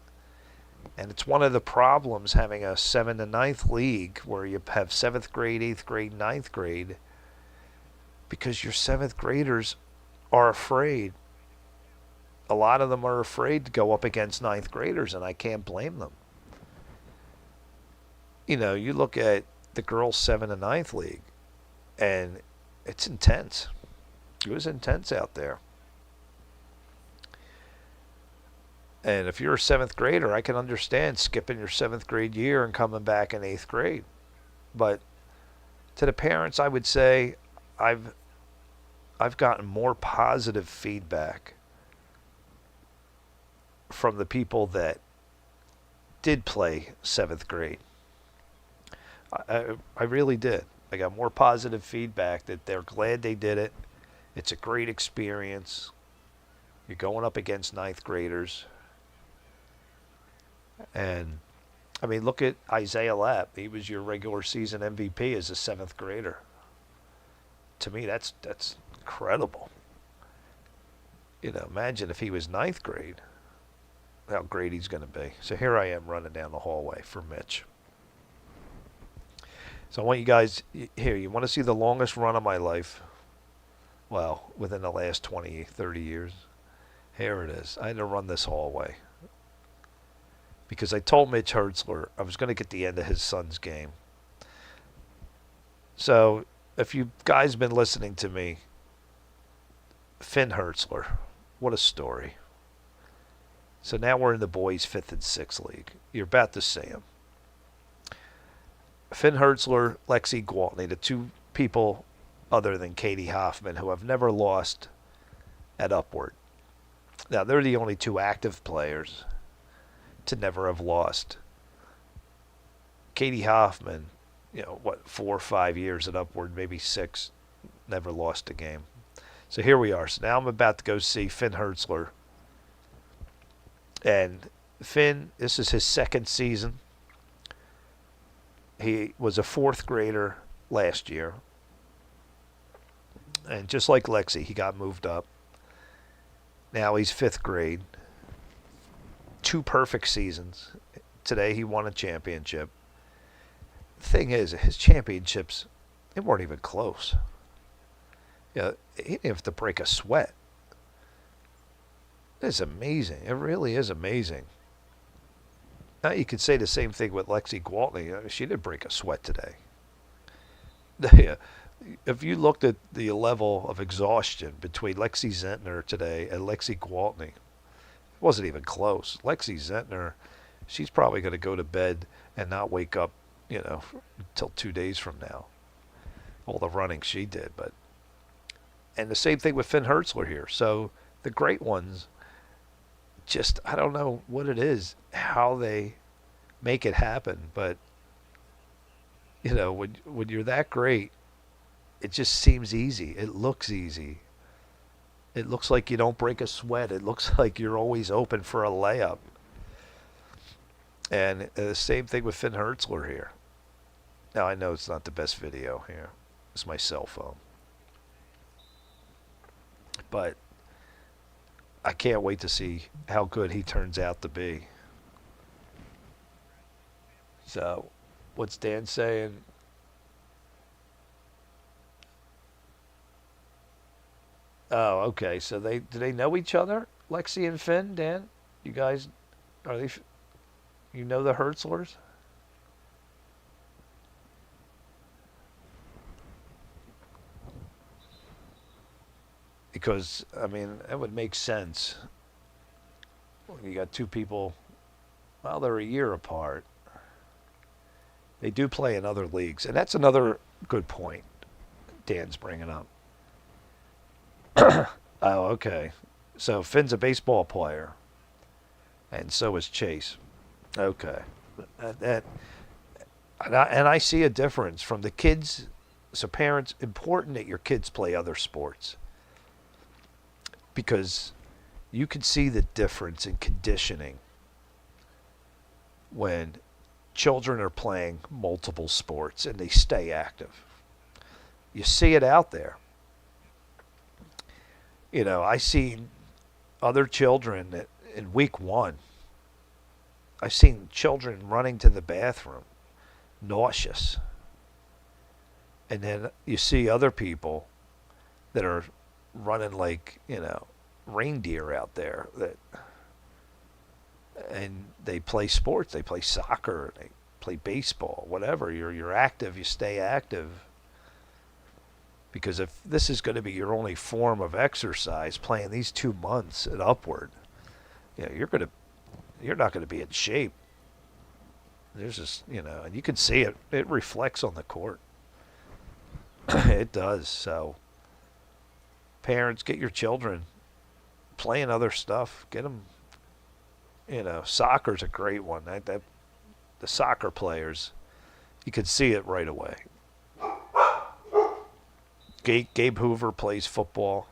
And it's one of the problems having a 7th to ninth league where you have 7th grade, 8th grade, ninth grade, because your 7th graders are afraid. A lot of them are afraid to go up against ninth graders, and I can't blame them. You know, you look at the girls' 7th to ninth league, and it's intense. It was intense out there. And if you're a 7th grader, I can understand skipping your 7th grade year and coming back in 8th grade. But to the parents, I would say I've gotten more positive feedback from the people that did play 7th grade. I really did. I got more positive feedback that they're glad they did it. It's a great experience. You're going up against ninth graders. And, I mean, look at Isaiah Lapp. He was your regular season MVP as a 7th grader. To me, that's incredible. You know, imagine if he was ninth grade, how great he's going to be. So here I am running down the hallway for Mitch. So I want you guys, here, you want to see the longest run of my life? Well, within the last 20, 30 years. Here it is. I had to run this hallway. Because I told Mitch Hertzler I was going to get the end of his son's game. So, if you guys been listening to me, Finn Hertzler, what a story. So now we're in the boys' 5th and 6th league. You're about to see him. Finn Hertzler, Lexi Gwaltney, the two people other than Katie Hoffman who have never lost at Upward. Now, they're the only two active players to never have lost. Katie Hoffman, 4 or 5 years at Upward, maybe 6, never lost a game. So here we are. So now I'm about to go see Finn Hertzler. And Finn, this is his 2nd season. He was a 4th grader last year. And just like Lexi, he got moved up. Now he's 5th grade. 2 perfect seasons. Today he won a championship. The thing is, his championships, they weren't even close. He didn't have to break a sweat. It's amazing. It really is amazing. Now you could say the same thing with Lexi Gwaltney. She didn't break a sweat today. If you looked at the level of exhaustion between Lexi Zentner today and Lexi Gwaltney, it wasn't even close. Lexi Zentner, she's probably going to go to bed and not wake up, until 2 days from now. All the running she did. And the same thing with Finn Hertzler here. So the great ones, just, I don't know what it is, how they make it happen. But, when you're that great, it just seems easy. It looks easy. It looks like you don't break a sweat. It looks like you're always open for a layup. And the same thing with Finn Hertzler here. Now, I know it's not the best video here. It's my cell phone. But I can't wait to see how good he turns out to be. So, what's Dan saying? Oh, okay. So do they know each other, Lexi and Finn? Dan, you guys, are they? You know the Hertzlers? Because I mean, that would make sense. You got two people. Well, they're a year apart. They do play in other leagues, and that's another good point Dan's bringing up. Oh, okay. So Finn's a baseball player, and so is Chase. Okay. And I see a difference from the kids. So parents, important that your kids play other sports, because you can see the difference in conditioning when children are playing multiple sports and they stay active. You see it out there. I see other children that in week one, I've seen children running to the bathroom, nauseous. And then you see other people that are running like, reindeer out there and they play sports, they play soccer, they play baseball, whatever. You're active, you stay active. Because if this is going to be your only form of exercise, playing these 2 months at Upward, you're not going to be in shape. There's just, and you can see it. It reflects on the court. It does. So, parents, get your children playing other stuff. Get them. Soccer's a great one. The soccer players, you can see it right away. Gabe Hoover plays football.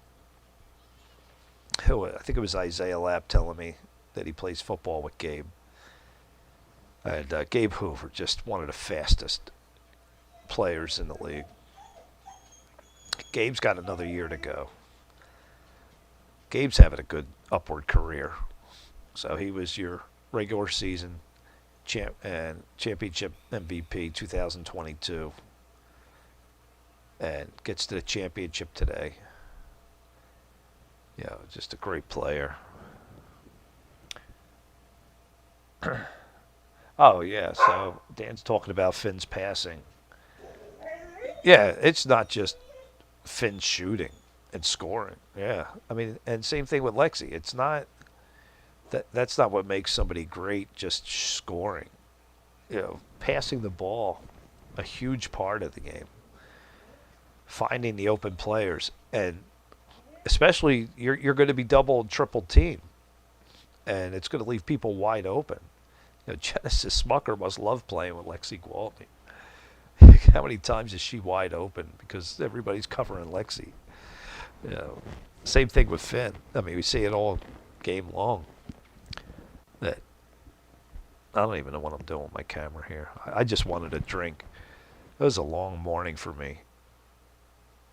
I think it was Isaiah Lapp telling me that he plays football with Gabe. And Gabe Hoover, just one of the fastest players in the league. Gabe's got another year to go. Gabe's having a good Upward career. So he was your regular season championship MVP 2022. And gets to the championship today. Just a great player. Oh, yeah, so Dan's talking about Finn's passing. Yeah, it's not just Finn shooting and scoring. Yeah, I mean, and same thing with Lexi. It's not that's not what makes somebody great, just scoring. Passing the ball, a huge part of the game. Finding the open players, and especially you're going to be double and triple team, and it's going to leave people wide open. Genesis Smucker must love playing with Lexi Gwaltney. How many times is she wide open because everybody's covering Lexi? Same thing with Finn. I mean, we see it all game long. That I don't even know what I'm doing with my camera here. I just wanted a drink. It was a long morning for me.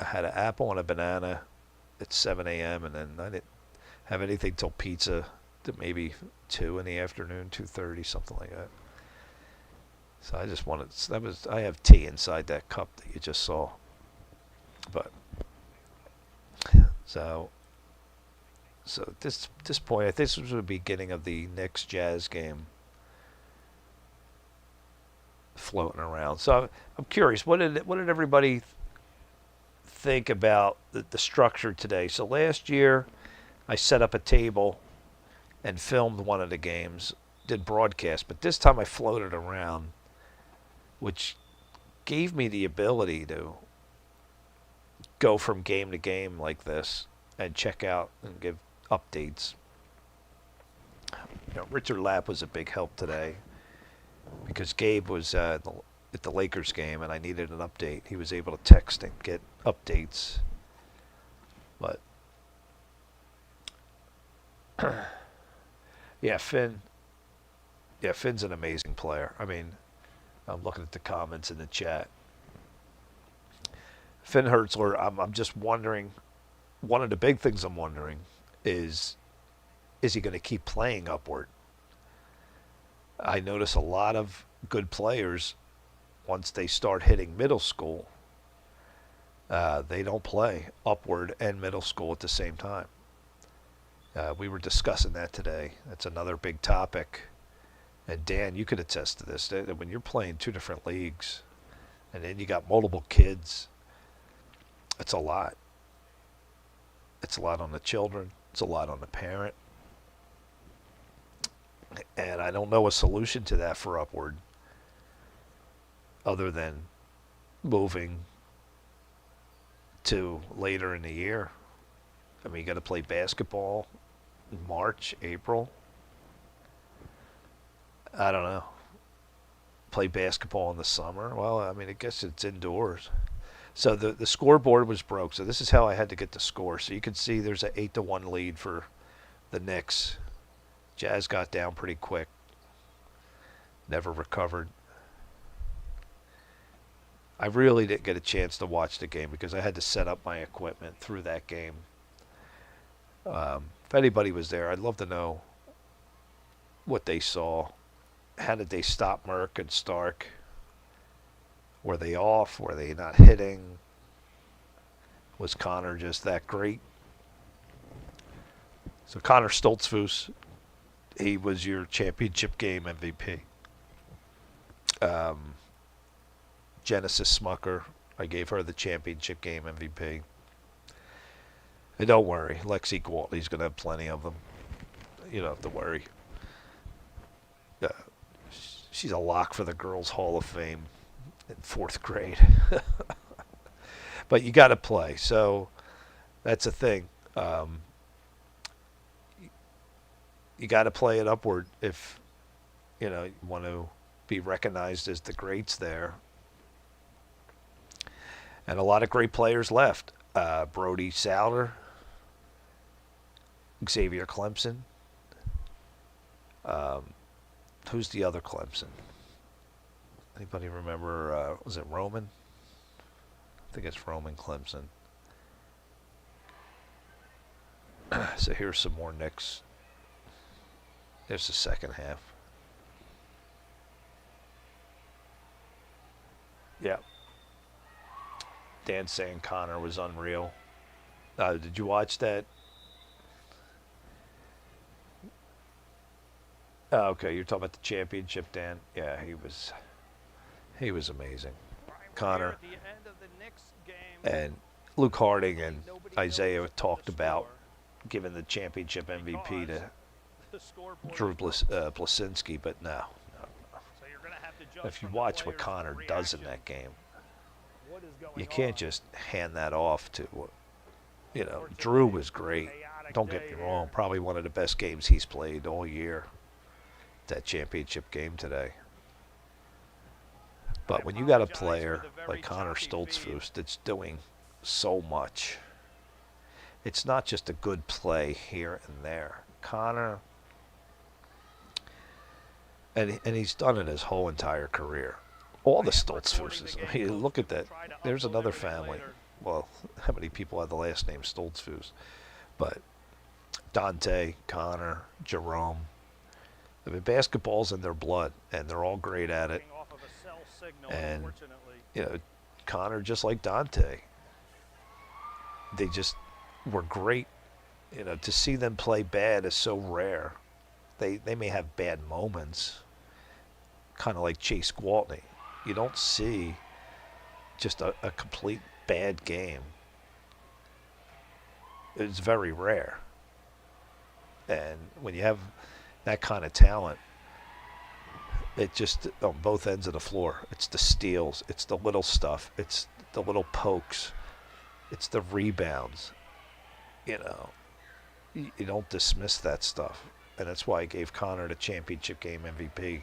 I had an apple and a banana at 7 a.m. and then I didn't have anything till pizza to maybe 2 in the afternoon, 2:30, something like that. So I just wanted, I have tea inside that cup that you just saw. But, so at this point, I think this was the beginning of the next Jazz game floating around. So I'm curious, what did everybody think about the structure today? So last year, I set up a table and filmed one of the games, did broadcast, but this time I floated around, which gave me the ability to go from game to game like this and check out and give updates. Richard Lapp was a big help today because Gabe was at the Lakers game and I needed an update. He was able to text and get updates. But yeah, Finn's an amazing player. I mean, I'm looking at the comments in the chat. Finn Hertzler, I'm just wondering, one of the big things I'm wondering is he going to keep playing Upward? I notice a lot of good players, once they start hitting middle school, they don't play Upward and middle school at the same time. We were discussing that today. That's another big topic. And Dan, you could attest to this. That when you're playing two different leagues, and then you got multiple kids, it's a lot. It's a lot on the children. It's a lot on the parent. And I don't know a solution to that for Upward other than moving to later in the year. I mean, you got to play basketball in March, April. I don't know. Play basketball in the summer. Well, I mean, I guess it's indoors. So the scoreboard was broke. So this is how I had to get the score. So you can see there's an 8-1 lead for the Knicks. Jazz got down pretty quick. Never recovered. I really didn't get a chance to watch the game because I had to set up my equipment through that game. If anybody was there, I'd love to know what they saw. how did they stop Merck and Stark? Were they off? Were they not hitting? Was Connor just that great? So Connor Stoltzfus, he was your championship game MVP. Genesis Smucker, I gave her the championship game MVP. And don't worry, Lexi Gwaltney's going to have plenty of them. You don't have to worry. She's a lock for the Girls Hall of Fame in 4th grade. But you got to play. So that's the thing. You got to play it upward if you want to be recognized as the greats there. And a lot of great players left. Brody Souter, Xavier Clemson. Who's the other Clemson? Anybody remember? Was it Roman? I think it's Roman Clemson. So here's some more Knicks. There's the second half. Yeah. Dan saying Connor was unreal. Did you watch that? Oh, okay, you're talking about the championship, Dan. Yeah, he was amazing. Connor and Luke Harding and Isaiah talked about giving the championship MVP to Drew Blasinski, but no. If you watch what Connor does in that game, you can't just hand that off to, Drew was great. Don't get me wrong, probably one of the best games he's played all year. That championship game today. But when you got a player like Connor Stoltzfus that's doing so much, it's not just a good play here and there. Connor, and he's done it his whole entire career. All the Stoltzfuses. I mean, look at that. There's another family. Well, how many people have the last name Stoltzfus? But Dante, Connor, Jerome. I mean, basketball's in their blood, and they're all great at it. And, Connor, just like Dante, they just were great. To see them play bad is so rare. They may have bad moments, kind of like Chase Gwaltney. You don't see just a complete bad game. It's very rare. And when you have that kind of talent, it just, on both ends of the floor, it's the steals, it's the little stuff, it's the little pokes, it's the rebounds. You don't dismiss that stuff. And that's why I gave Connor the championship game MVP.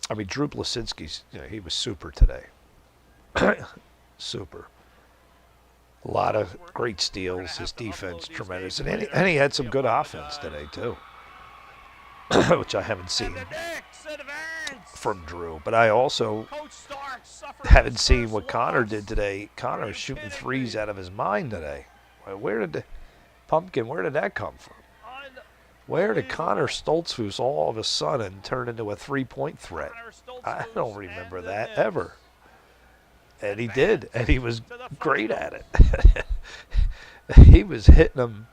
I mean, Drew Blasinski's, he was super today. Super. A lot of great steals. His defense, tremendous. And he had some good offense today, too. Which I haven't seen from Drew. But I also haven't seen what Connor did today. Connor is shooting threes out of his mind today. Where did that come from? Where did Connor Stoltzfus all of a sudden turn into a three-point threat? I don't remember that ever. And he did, and he was great at it. He was hitting them.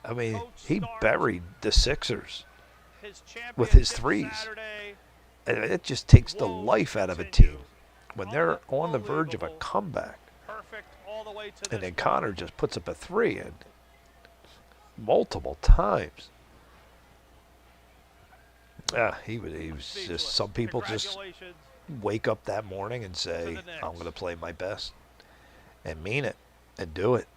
I mean, he buried the Sixers with his threes. And it just takes the life out of a team when they're on the verge of a comeback. And then Connor just puts up a three and multiple times. Yeah, he was just, some people just wake up that morning and say, I'm going to play my best and mean it and do it.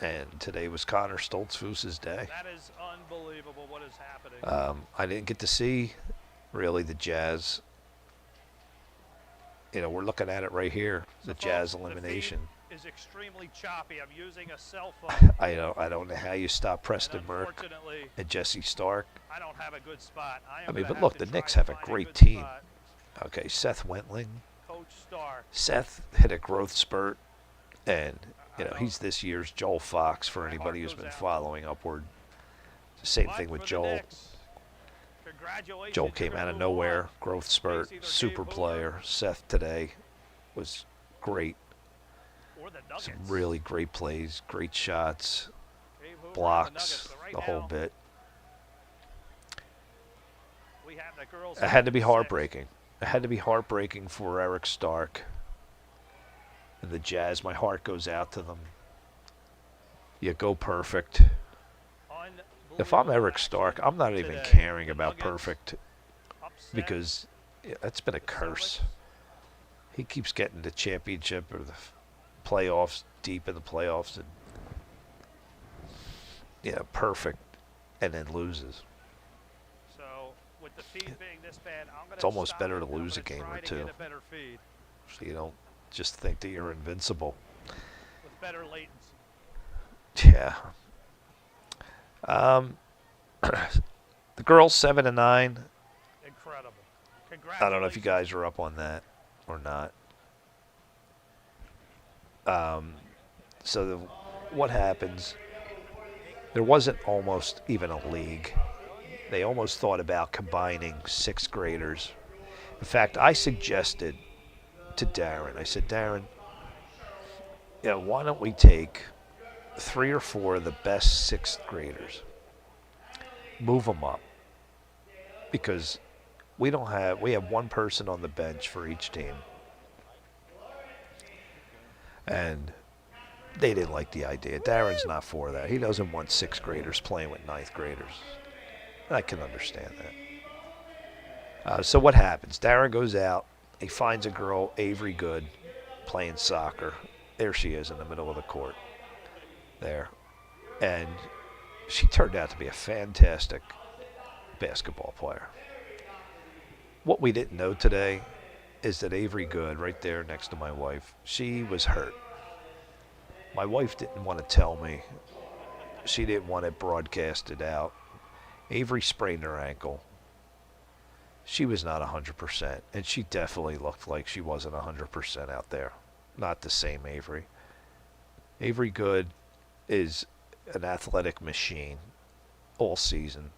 And today was Connor Stoltzfus' day. That is unbelievable what is happening. I didn't get to see really the Jazz. We're looking at it right here, the Jazz elimination. The feed is extremely choppy. I'm using a cell phone. I don't know how you stop Preston Burke and Jesse Stark. I don't have a good spot. But look, the Knicks have a great team. Okay, Seth Wentling. Coach Stark. Seth hit a growth spurt, and he's this year's Joel Fox for anybody who's been following Upward. Same thing with Joel. Congratulations. Joel came out of nowhere, growth spurt, super player. Seth today was great. Some really great plays, great shots, blocks, the whole bit. It had to be heartbreaking. It had to be heartbreaking for Eric Stark and the Jazz. My heart goes out to them. You go perfect. If I'm Eric Stark, I'm not even caring about perfect because that's been a curse. He keeps getting the championship or the playoffs, deep in the playoffs, and perfect, and then loses. So with the feed being this bad, it's almost better to lose a game or two, so you don't just think that you're invincible. With better latency. Yeah. The girls 7-9. Incredible. I don't know if you guys are up on that or not. What happens? There wasn't almost even a league. They almost thought about combining 6th graders. In fact, I suggested to Darin, I said, Darin, why don't we take 3 or 4 of the best 6th graders, move them up, because we have one person on the bench for each team, and they didn't like the idea. Darin's not for that. He doesn't want 6th graders playing with 9th graders. I can understand that. So what happens? Darin goes out. He finds a girl, Avery Good, playing soccer. There she is in the middle of the court. There. And she turned out to be a fantastic basketball player. What we didn't know today is that Avery Good, right there next to my wife, she was hurt. My wife didn't want to tell me. She didn't want it broadcasted out. Avery sprained her ankle. She was not 100%, and she definitely looked like she wasn't 100% out there. Not the same Avery. Avery Good is an athletic machine all season.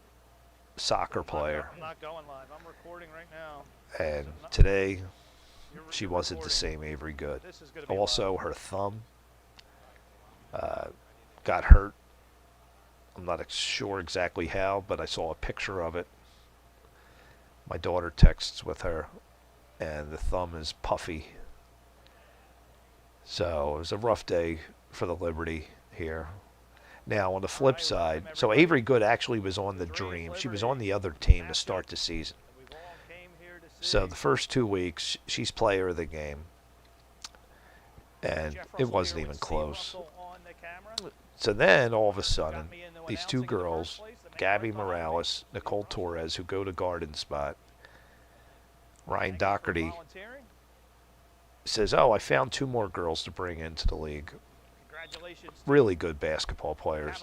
Soccer player. I'm not going live. I'm recording right now. And today, she wasn't the same Avery Good. Also, her thumb got hurt. I'm not sure exactly how, but I saw a picture of it. My daughter texts with her, and the thumb is puffy. So it was a rough day for the Liberty here. Now, on the flip side, so Avery Good actually was on the Dream. She was on the other team to start the season. So the first 2 weeks, she's player of the game. And it wasn't even close. So then, all of a sudden, these 2 girls, Gabby Morales, Nicole Torres, who go to Garden Spot, Ryan Doherty says, I found 2 more girls to bring into the league. Really good basketball players.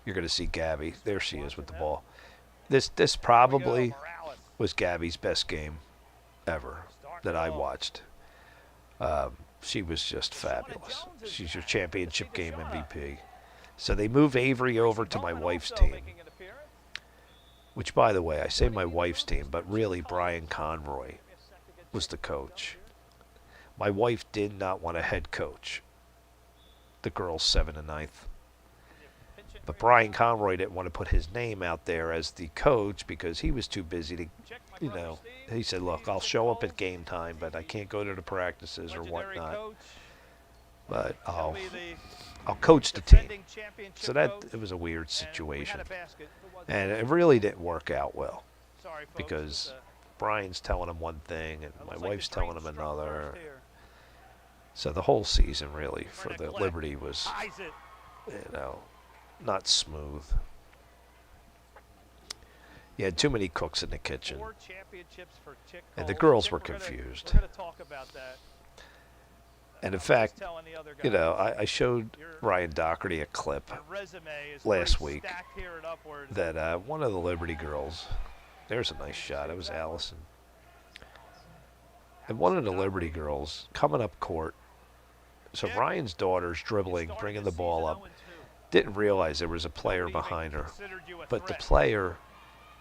You're going to see Gabby. There she is with the ball. This probably was Gabby's best game ever that I watched. She was just fabulous. She's your championship game MVP. So they move Avery over to my wife's team, which, by the way, I say my wife's team, but really Brian Conroy was the coach. My wife did not want a head coach, the girls 7 and 9th. But Brian Conroy didn't want to put his name out there as the coach because he was too busy to, he said, look, I'll show up at game time, but I can't go to the practices or whatnot. But I'll coach the team. So it was a weird situation. And it really didn't work out well because Brian's telling him one thing and my wife's telling him another. So the whole season really for the Liberty was, not smooth. You had too many cooks in the kitchen. And the girls were confused. And in fact, I showed Ryan Doherty a clip last week that one of the Liberty girls, there's a nice shot, it was Allison. And one of the Liberty girls coming up court, so Ryan's daughter's dribbling, bringing the ball up, didn't realize there was a player behind her. But the player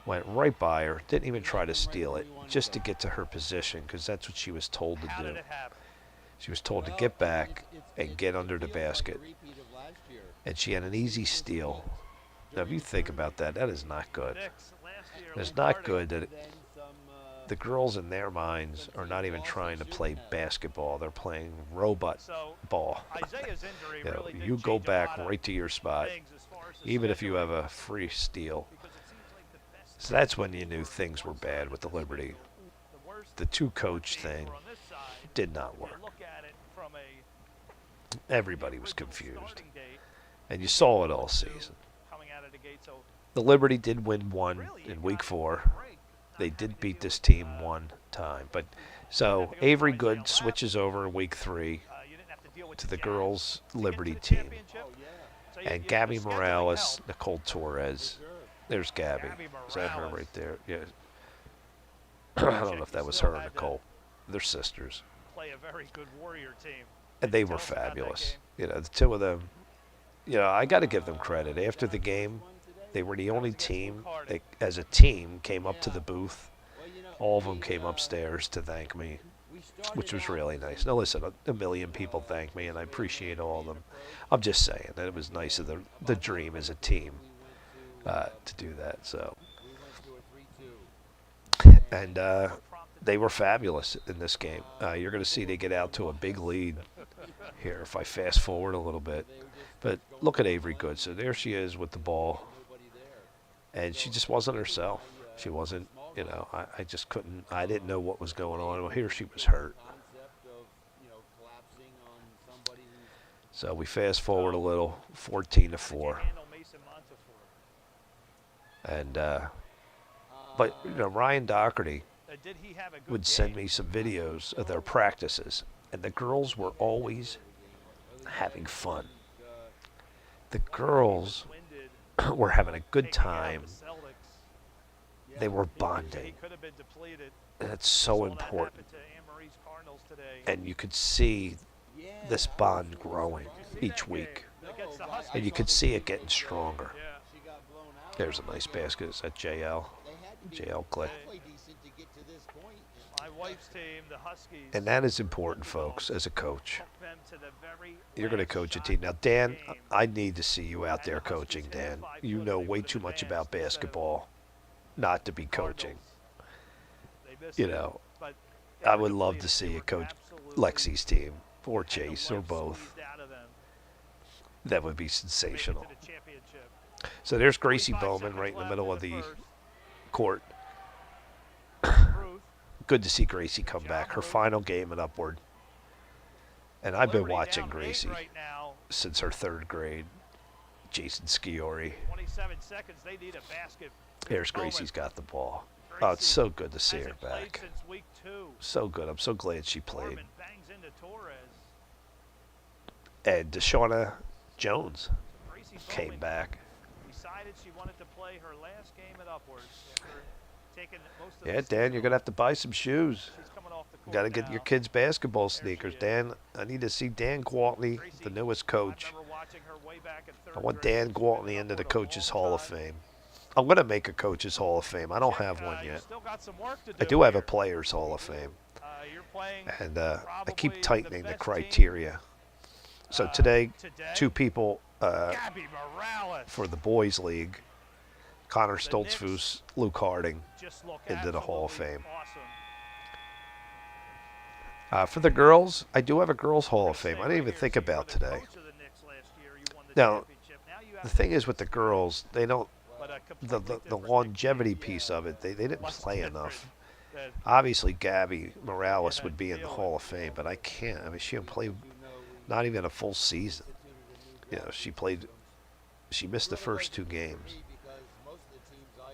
Went right by her, didn't even try to steal it, just to get to her position, because that's what she was told to How do. did it happen? She was told to get back and get under the basket. And she had an easy steal. Now, if you think about that, that is not good. Knicks last year, It's Lombardi. not good that the girls in their minds are not even trying to play basketball. They're playing robot So ball. Isaiah's injury You know, really did you go change a back lot of right to your spot, things as far as the even if you scheduling, have a free steal. because it seems like the best So that's when you knew things were bad with the Liberty. the worst The two-coach teams thing were on this side. did not If you work. look at it from a Everybody was original confused. starting date And you saw it all season. coming out of the gate, so The Liberty did win one really in you week got 4. a break not They having did to beat deal this with, team one time. But so Avery Good switches over in week 3 you didn't have to deal with to the Jazz girls' to get to Liberty the team. championship. So And the Gabby scheduling Morales, helped. Nicole Torres. There's Gabby. Gabby Is that her Morales. right there? Yeah. I don't know if that was her or Nicole. They're sisters. Play a very good Warrior team. And they Tell were us about that fabulous. game. You know, the two of them. You know, I got to give them credit. After the game, they were the only team that, as a team, came up to the booth. All of them came upstairs to thank me, which was really nice. Now, listen, a million people thank me, and I appreciate all of them. I'm just saying that it was nice of the Dream as a team to do that. So, and they were fabulous in this game. You're going to see they get out to a big lead here if I fast forward a little bit. But look at Avery Good. So there she is with the ball. And she just wasn't herself. She wasn't, you know, I just couldn't, I didn't know what was going on. Well, here she was hurt. So we fast forward a little, 14-4. And, but, you know, Ryan Doherty Did he have a good would send me some videos of their practices. And the girls were always having fun. The girls were having a good time. They were bonding. And it's so important. And you could see this bond growing each week. And you could see it getting stronger. There's a nice basket. Is that JL? JL Click. My wife's team, the Huskies. And that is important, folks, as a coach. You're going to coach a team. Now, Dan, I need to see you out there coaching, Dan. You know way too much about basketball not to be coaching. You know, I would love to see you coach Lexi's team or Chase or both. That would be sensational. So there's Gracie Bowman right in the middle of the court. Good to see Gracie come back. Her final game at Upward. And I've been watching Gracie since her 3rd grade. Jason Sciori. 27 seconds, they need a basket. Here's Gracie's got the ball. Oh, it's so good to see her Hasn't played back. since week 2. So good. I'm so glad she played. Foreman bangs into Torres. And Deshauna Jones Gracie came Bowman back. decided she wanted to play her last game at Upward after taking most of Yeah, the Dan, you're going to have to buy some shoes. She's coming off the You court got to get your now. kids basketball sneakers. Dan, I need to see Dan Gwaltney, the newest coach. I remember watching her way back in 3rd I want grade. Dan She's been Gwaltney at into the Upward a long Coaches Hall of time. Fame. I'm going to make a Coaches Hall of Fame. I don't have Jeff, one you yet. still got some work to I do do have a here. Players Hall of Fame. You're playing And I keep probably tightening the best criteria. So today, today, 2 people Gabby Morales. for the Boys League, Connor The Knicks Stoltzfus, Luke Harding, just look into the Hall of absolutely Fame. Awesome. For the girls, I do have a Girls Hall of Fame. I didn't even think about today. Now, the thing is with the girls, they don't, the longevity piece of it, they didn't play enough. Obviously, Gabby Morales would be in the Hall of Fame, but I can't. I mean, she didn't play not even a full season. You know, she missed the first 2 games.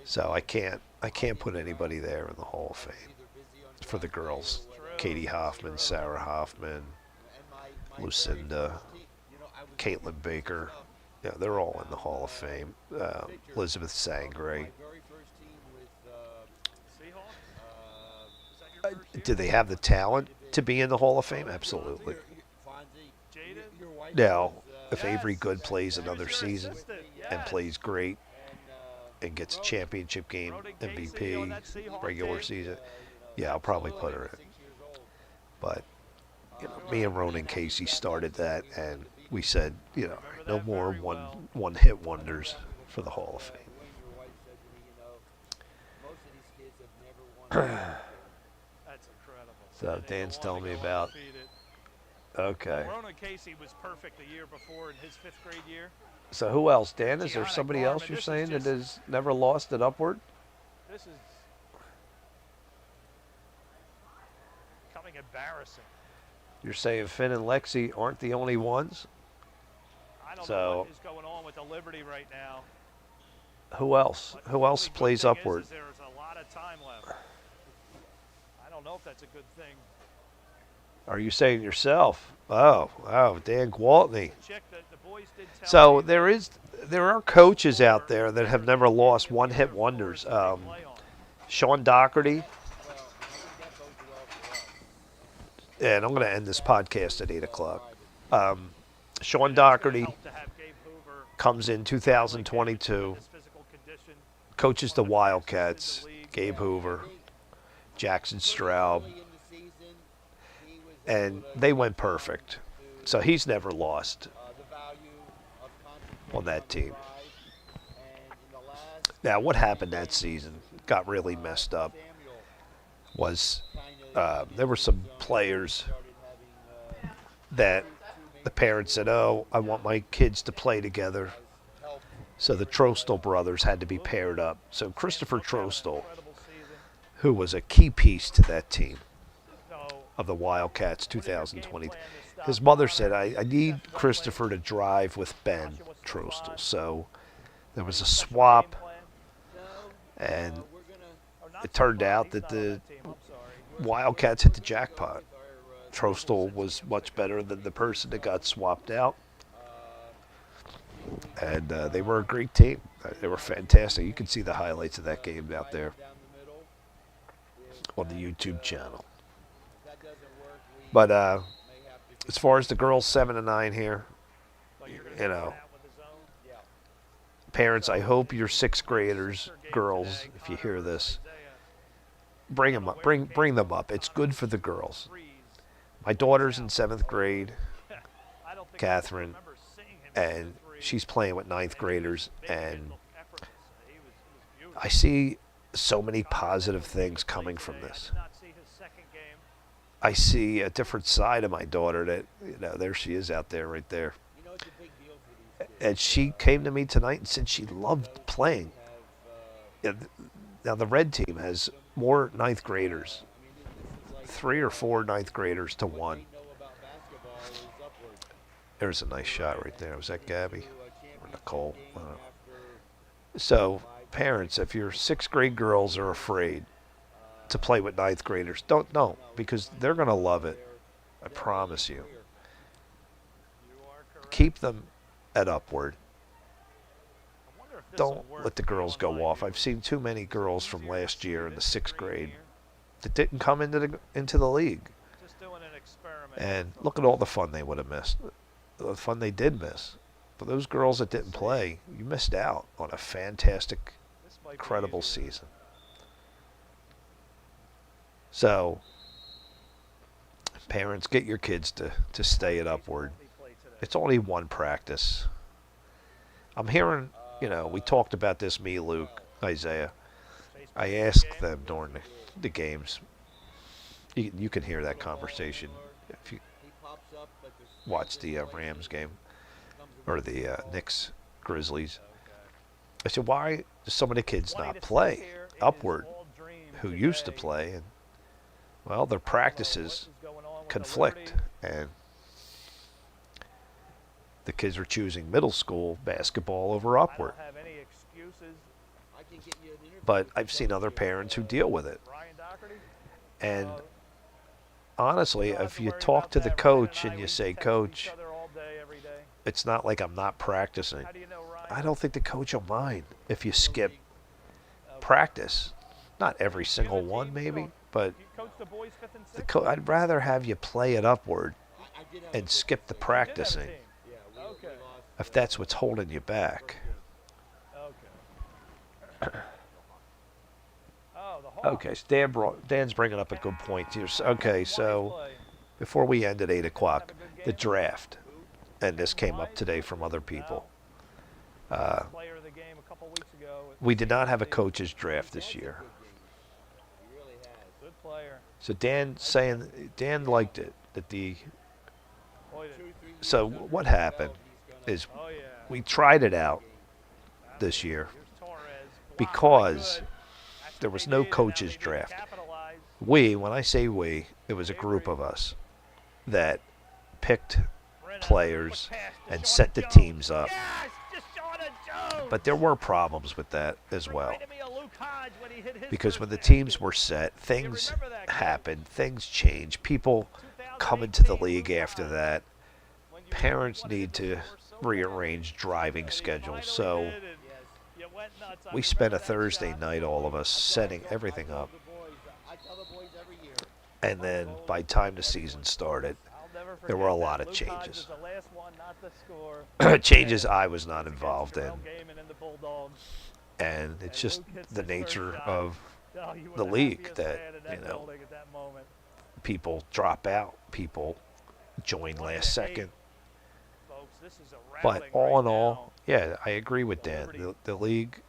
So I can't put anybody there in the Hall of Fame for the girls. Katie Hoffman, Sarah Hoffman, Lucinda, Caitlin Baker. Yeah, they're all in the Hall of Fame. Elizabeth Sangre. Do they have the talent to be in the Hall of Fame? Absolutely. Now, if Avery Good plays another season and plays great, and gets a championship game Ronan Casey on MVP, that Seahawk regular team. season, yeah, I'll probably put her in. But me and Ronan Casey started that, and we said, no more one hit wonders for the Hall of Fame. That's incredible. So Dan's telling me about. Okay. Ronan Casey was perfect the year before in his 5th grade year. So who else, Dan? Is there Gianna somebody Garman, else you're this is saying that just- has never lost at Upward? This is becoming embarrassing. You're saying Finn and Lexi aren't the only ones? I don't know So what is going on with the Liberty right now. who else? But Who else the only good plays thing Upward? Is there's a lot of time left. I don't know if that's a good thing. Are you saying yourself? Oh, Dan Gwaltney. Chick that the boys did tell So me there are coaches out there that have never lost one-hit wonders. play on. Sean Doherty. And I'm going to end this podcast at 8 o'clock. Sean Doherty Help to have Gabe Hoover comes in 2022, his physical condition. coaches the Wildcats, Gabe Hoover, Jackson Straub, and they went perfect. So he's never lost on that team. Now, what happened that season got really messed up was there were some players that the parents said, oh, I want my kids to play together. So the Trostel brothers had to be paired up. So Christopher Trostel, Incredible season. who was a key piece to that team So of the Wildcats 2020, his mother said, I need Christopher to drive with Ben Trostel. So there was a swap, and it turned out that the Wildcats hit the jackpot. Trostel was much better than the person that got swapped out. And they were a great team. They were fantastic. You can see the highlights of that game out there on the YouTube channel. But as far as the girls 7 and 9 here, parents, I hope your 6th graders, girls, if you hear this, bring them up. Bring them up. It's good for the girls. My daughter's in 7th grade, Catherine, and she's playing with 9th graders, and I see so many positive things coming from this. I see a different side of my daughter that, there she is out there, right there. And she came to me tonight and said she loved playing. Now, the red team has more 9th graders, 3 or 4 9th graders to 1. There's a nice shot right there. Was that Gabby or Nicole? So, parents, if your 6th grade girls are afraid to play with 9th graders, don't, because they're going to love it. I promise you. Keep them at Upward. Don't let the girls go off. I've seen too many girls from last year in the 6th grade that didn't come into the league. And look at all the fun they would have missed. The fun they did miss. For those girls that didn't play, you missed out on a fantastic, incredible season. So, parents, get your kids to stay at Upward. It's only one practice. I'm hearing, we talked about this, me, Luke, Isaiah. I asked them during the games. You can hear that conversation if you watch the Rams game or the Knicks Grizzlies. I said, why do some of the kids not play Upward who used to play? And well, their practices conflict, and the kids are choosing middle school basketball over Upward. But I've seen other parents who deal with it. And honestly, if you talk to the coach and you say, Coach, it's not like I'm not practicing, I don't think the coach will mind if you skip practice. Not every single one, maybe, but I'd rather have you play it Upward and skip the practicing if that's what's holding you back. Oh, the Hawks. Okay, so Dan's bringing up a good point here. Okay, so Play. before we end at 8 o'clock, Have a good the game. draft, and this came up today from other people. Player of the game a couple weeks ago. We did not have a coach's draft this year. Good player. So Dan liked it. So what happened is Oh yeah. we tried it out this year Here's Torres. because That's there what was they no needed. Now coach's they need to draft. capitalize. When I say we, it was a group of us that picked players Quick pass to and Shauna set the Jones. teams up. Yes, to Shauna Jones. But there were problems with that as well. Reminded me of Luke Hodge when he hit his Because first when the basket. teams were set, things remember that game? happened, things change. People come into the 2018 league Luke after Hodge. that. When you Parents wanted need to score so rearrange driving bad. schedules. You So finally did, and you went nuts. I we spent a remember that Thursday shot. night, all of us, setting everything up. I tell the boys every year. And then by the time the season started, I'll never there were a forget lot that. of Luke Hodge changes. was the last one not to score. changes I was not involved in. Terrell Gaiman and the Bulldogs. And it's just Luke hits the his first nature shot. of Oh, you were the the league happiest that, man in that you know, building at that moment. people drop out, people join last second. Folks, this is a But rattling all right in all, now. yeah, I agree with Dan. The league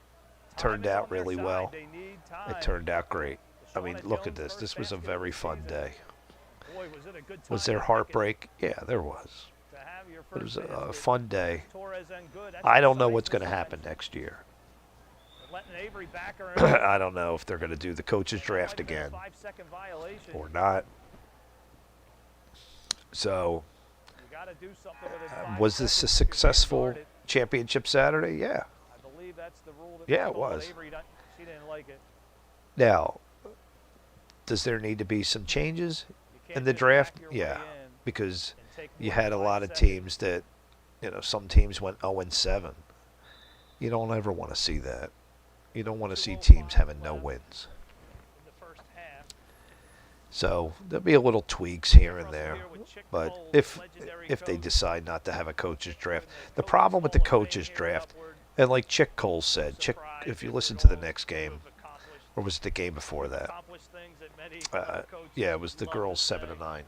turned Time is out on their really side. well. They need time. It turned out great. I mean, Shauna look at Jones' this. first This was a basket of very the fun season. day. Boy, was it a good Was time there to pick it. heartbreak? Yeah, there was. To have your It was first a basket. fun day. Torres and good. That's I don't know decisive what's going to selection. happen next year. Letting Avery back her in. I don't know if they're going to do the coaches draft Might have been a again 5-second violation. or not. So, You gotta do something with it. was this a successful championship Saturday? Yeah. I believe that's the rule that Yeah, it followed. was. Avery, she didn't like it. Now, does there need to be some changes You can't in the just draft? back your way Yeah, in because and take you more had a than 5 lot of seconds. teams that, some teams went 0-7. You don't ever want to see that. You don't want to see teams having no wins. In the first half. So there'll be a little tweaks here and Russell there. here with Chick But Cole's if legendary they coach. decide not to have a coaches draft, the Coaches problem with the Hall of Fame coaches here at draft, Upward. and like Chick Cole said, Surprise if you if listen we're to the going next to game, have accomplished- or was it the game before that? accomplished things that many coaches Yeah, it was the love girls to 7 say. to 9.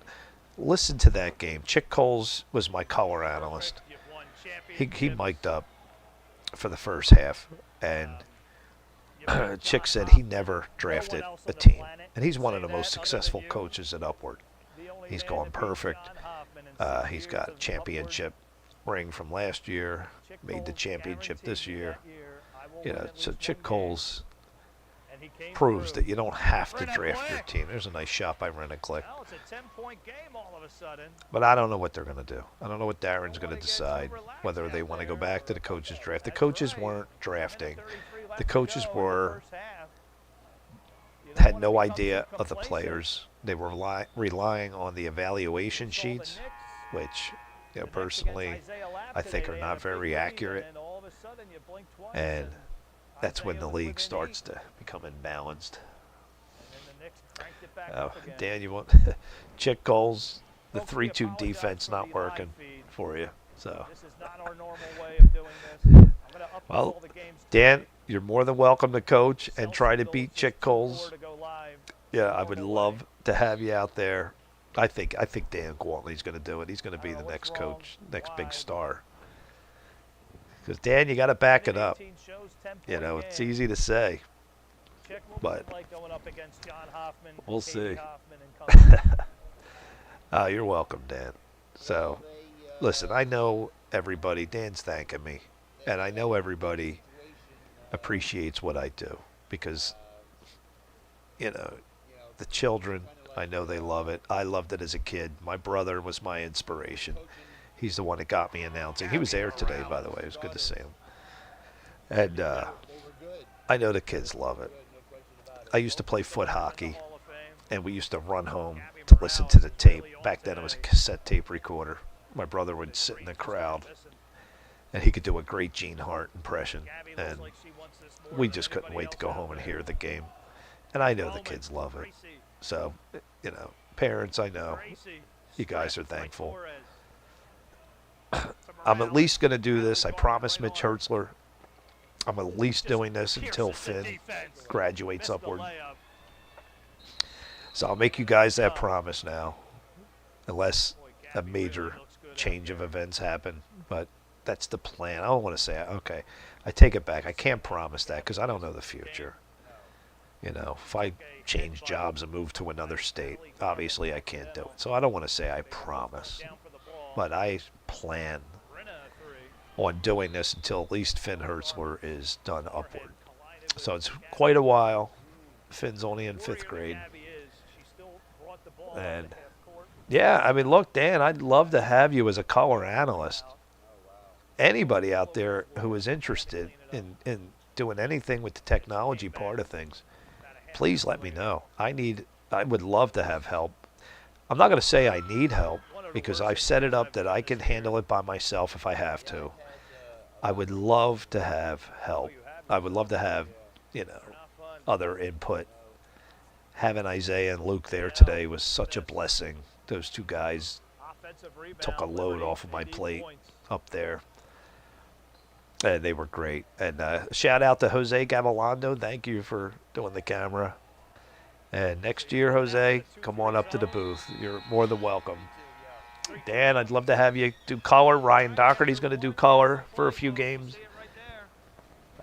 Listen to that game. Chick Cole's was my color analyst. You've won He championships. mic'd up for the first half, and You've got Chick John said he Hoffman. never No one drafted else a on the team, planet and he's can one say of the that most other than successful you. coaches at Upward. The only He's man gone that beat perfect. John Hoffman in 6 He's years got of championship ring from last year, Upward. made the Chick championship Cole's this guaranteed year. that year, I will You win know, at so least Chick one game. Cole's And he came proves through. that you don't have to Brenna draft your Glick. team. There's a nice shot by Rena Click. Well, it's a 10-point game all of a sudden. But I don't know what they're going to do. I don't know what Darin's Don't going to wanna get decide, too relaxed whether they out want to go there. back to the coaches draft. The That's coaches right. weren't drafting. 7:33 left The to coaches go in the were first half. You don't had wanna no become idea too of the complacent. players. They were relying on the evaluation Saw the sheets, Knicks. which, The Knicks personally, against Isaiah Lapp I think today. are They had not a very big lead, accurate. And then all of a sudden you blink twice And that's when Isaiah the was league within starts 8, to become imbalanced. and then the Knicks cranked it back Oh, up again. Dan, you want Chick Cole's the Folks, we 3-2 apologize defense for not the live working feed. for you. So, This is not our normal way of doing this. I'm gonna up Well, all the games Dan, tonight. you're more than welcome to coach and Celtics try to goals beat just Chick 2-4 Cole's. to go live. Yeah, I would Normal love way. to have you out there. I think Dan Gwaltney's going to do it. He's going to be I don't the know next what's wrong. coach, next Why? big star. Because Dan, you got to back it up. 18 shows, 10 You know, point it's game. easy to say. Check what but was it like going up against John Hoffman, we'll Katie see. Hoffman, and company. You're welcome, Dan. So, listen, I know everybody. Dan's thanking me, and I know everybody appreciates what I do because, the children. I know they love it. I loved it as a kid. My brother was my inspiration. He's the one that got me announcing. He was there today, by the way. It was good to see him. And I know the kids love it. I used to play foot hockey, Hall of Fame. and we used to run home to listen to the tape. Back then it was a cassette tape recorder. My brother would sit in the crowd, Listen, and he could do a great Gene Hart impression. Gabby looks And like she wants this more we than just couldn't anybody wait to go else out home and there. hear the game. And I know the Bowman, kids love it. Gracie, So, parents, I know. Gracie, You guys are stretched by thankful. Torres. To I'm at Morales. least going to do this. I promised Mitch Hertzler I'm at least doing this until Finn graduates upward. So I'll make you guys that promise now, unless a major change of events happen. But that's the plan. I don't want to say, okay, I take it back. I can't promise that because I don't know the future. You know, if I change jobs and move to another state, obviously I can't do it. So I don't want to say I promise, but I plan on doing this until at least Finn Hertzler is done upward. So it's quite a while. Finn's only in 5th grade. And yeah, I mean, look, Dan, I'd love to have you as a color analyst. Anybody out there who is interested in doing anything with the technology part of things, please let me know. I would love to have help. I'm not going to say I need help because I've set it up that I can handle it by myself if I have to. I would love to have help. I would love to have, you know, other input. Having Isaiah and Luke there today was such a blessing. Those two guys took a load off of my plate up there. And they were great. And shout out to Jose Gavilando. Thank you for doing the camera. And next year, Jose, come on up to the booth. You're more than welcome. Dan, I'd love to have you do color. Ryan Doherty's going to do color for a few games.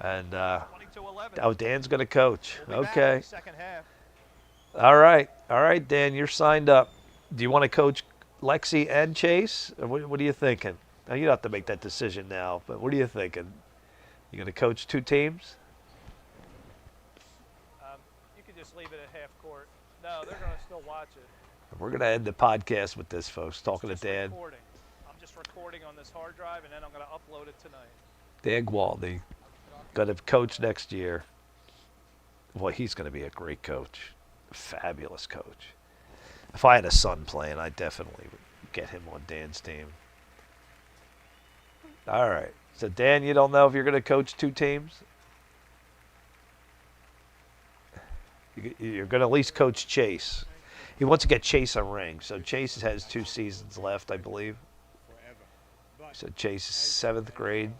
And, oh, Dan's going to coach. Okay. All right. All right, Dan, you're signed up. Do you want to coach Lexi and Chase? Or what are you thinking? Now, you don't have to make that decision now, but what are you thinking? You going to coach 2 teams? You could just leave it at half court. No, they're going to still watch it. We're going to end the podcast with this, folks, talking to Dan. I'm just recording on this hard drive, and then I'm going to upload it tonight. Dan Gwaltney, going to coach next year. Well, he's going to be a great coach. Fabulous coach. If I had a son playing, I definitely would get him on Dan's team. All right. So, Dan, you don't know if you're going to coach 2 teams? You're going to at least coach Chase. He wants to get Chase a ring. So, Chase has 2 seasons left, I believe. So, Chase is 7th grade.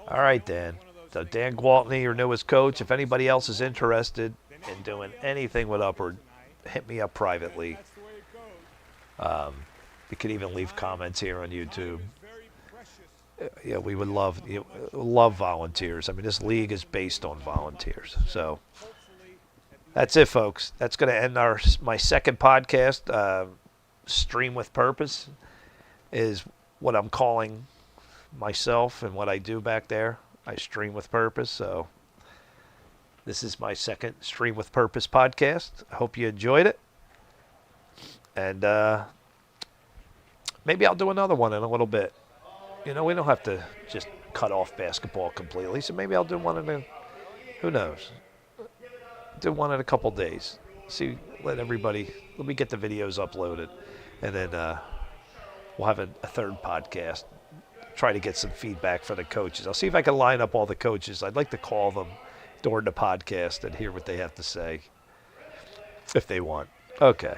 All right, Dan. So, Dan Gwaltney, your newest coach. If anybody else is interested in doing anything with Upward, hit me up privately. You can even leave comments here on YouTube. Yeah, we would love volunteers. I mean, this league is based on volunteers. So that's it, folks. That's going to end my second podcast. Stream with Purpose is what I'm calling myself and what I do back there. I stream with purpose. So this is my second Stream with Purpose podcast. I hope you enjoyed it. And maybe I'll do another one in a little bit. You know, we don't have to just cut off basketball completely. So maybe I'll do one who knows? Do one in a couple days. Let me get the videos uploaded. And then we'll have a third podcast. Try to get some feedback from the coaches. I'll see if I can line up all the coaches. I'd like to call them during the podcast and hear what they have to say if they want. Okay.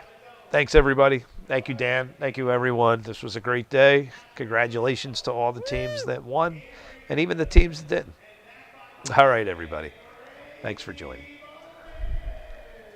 Thanks, everybody. Thank you, Dan. Thank you, everyone. This was a great day. Congratulations to all the teams that won and even the teams that didn't. All right, everybody. Thanks for joining.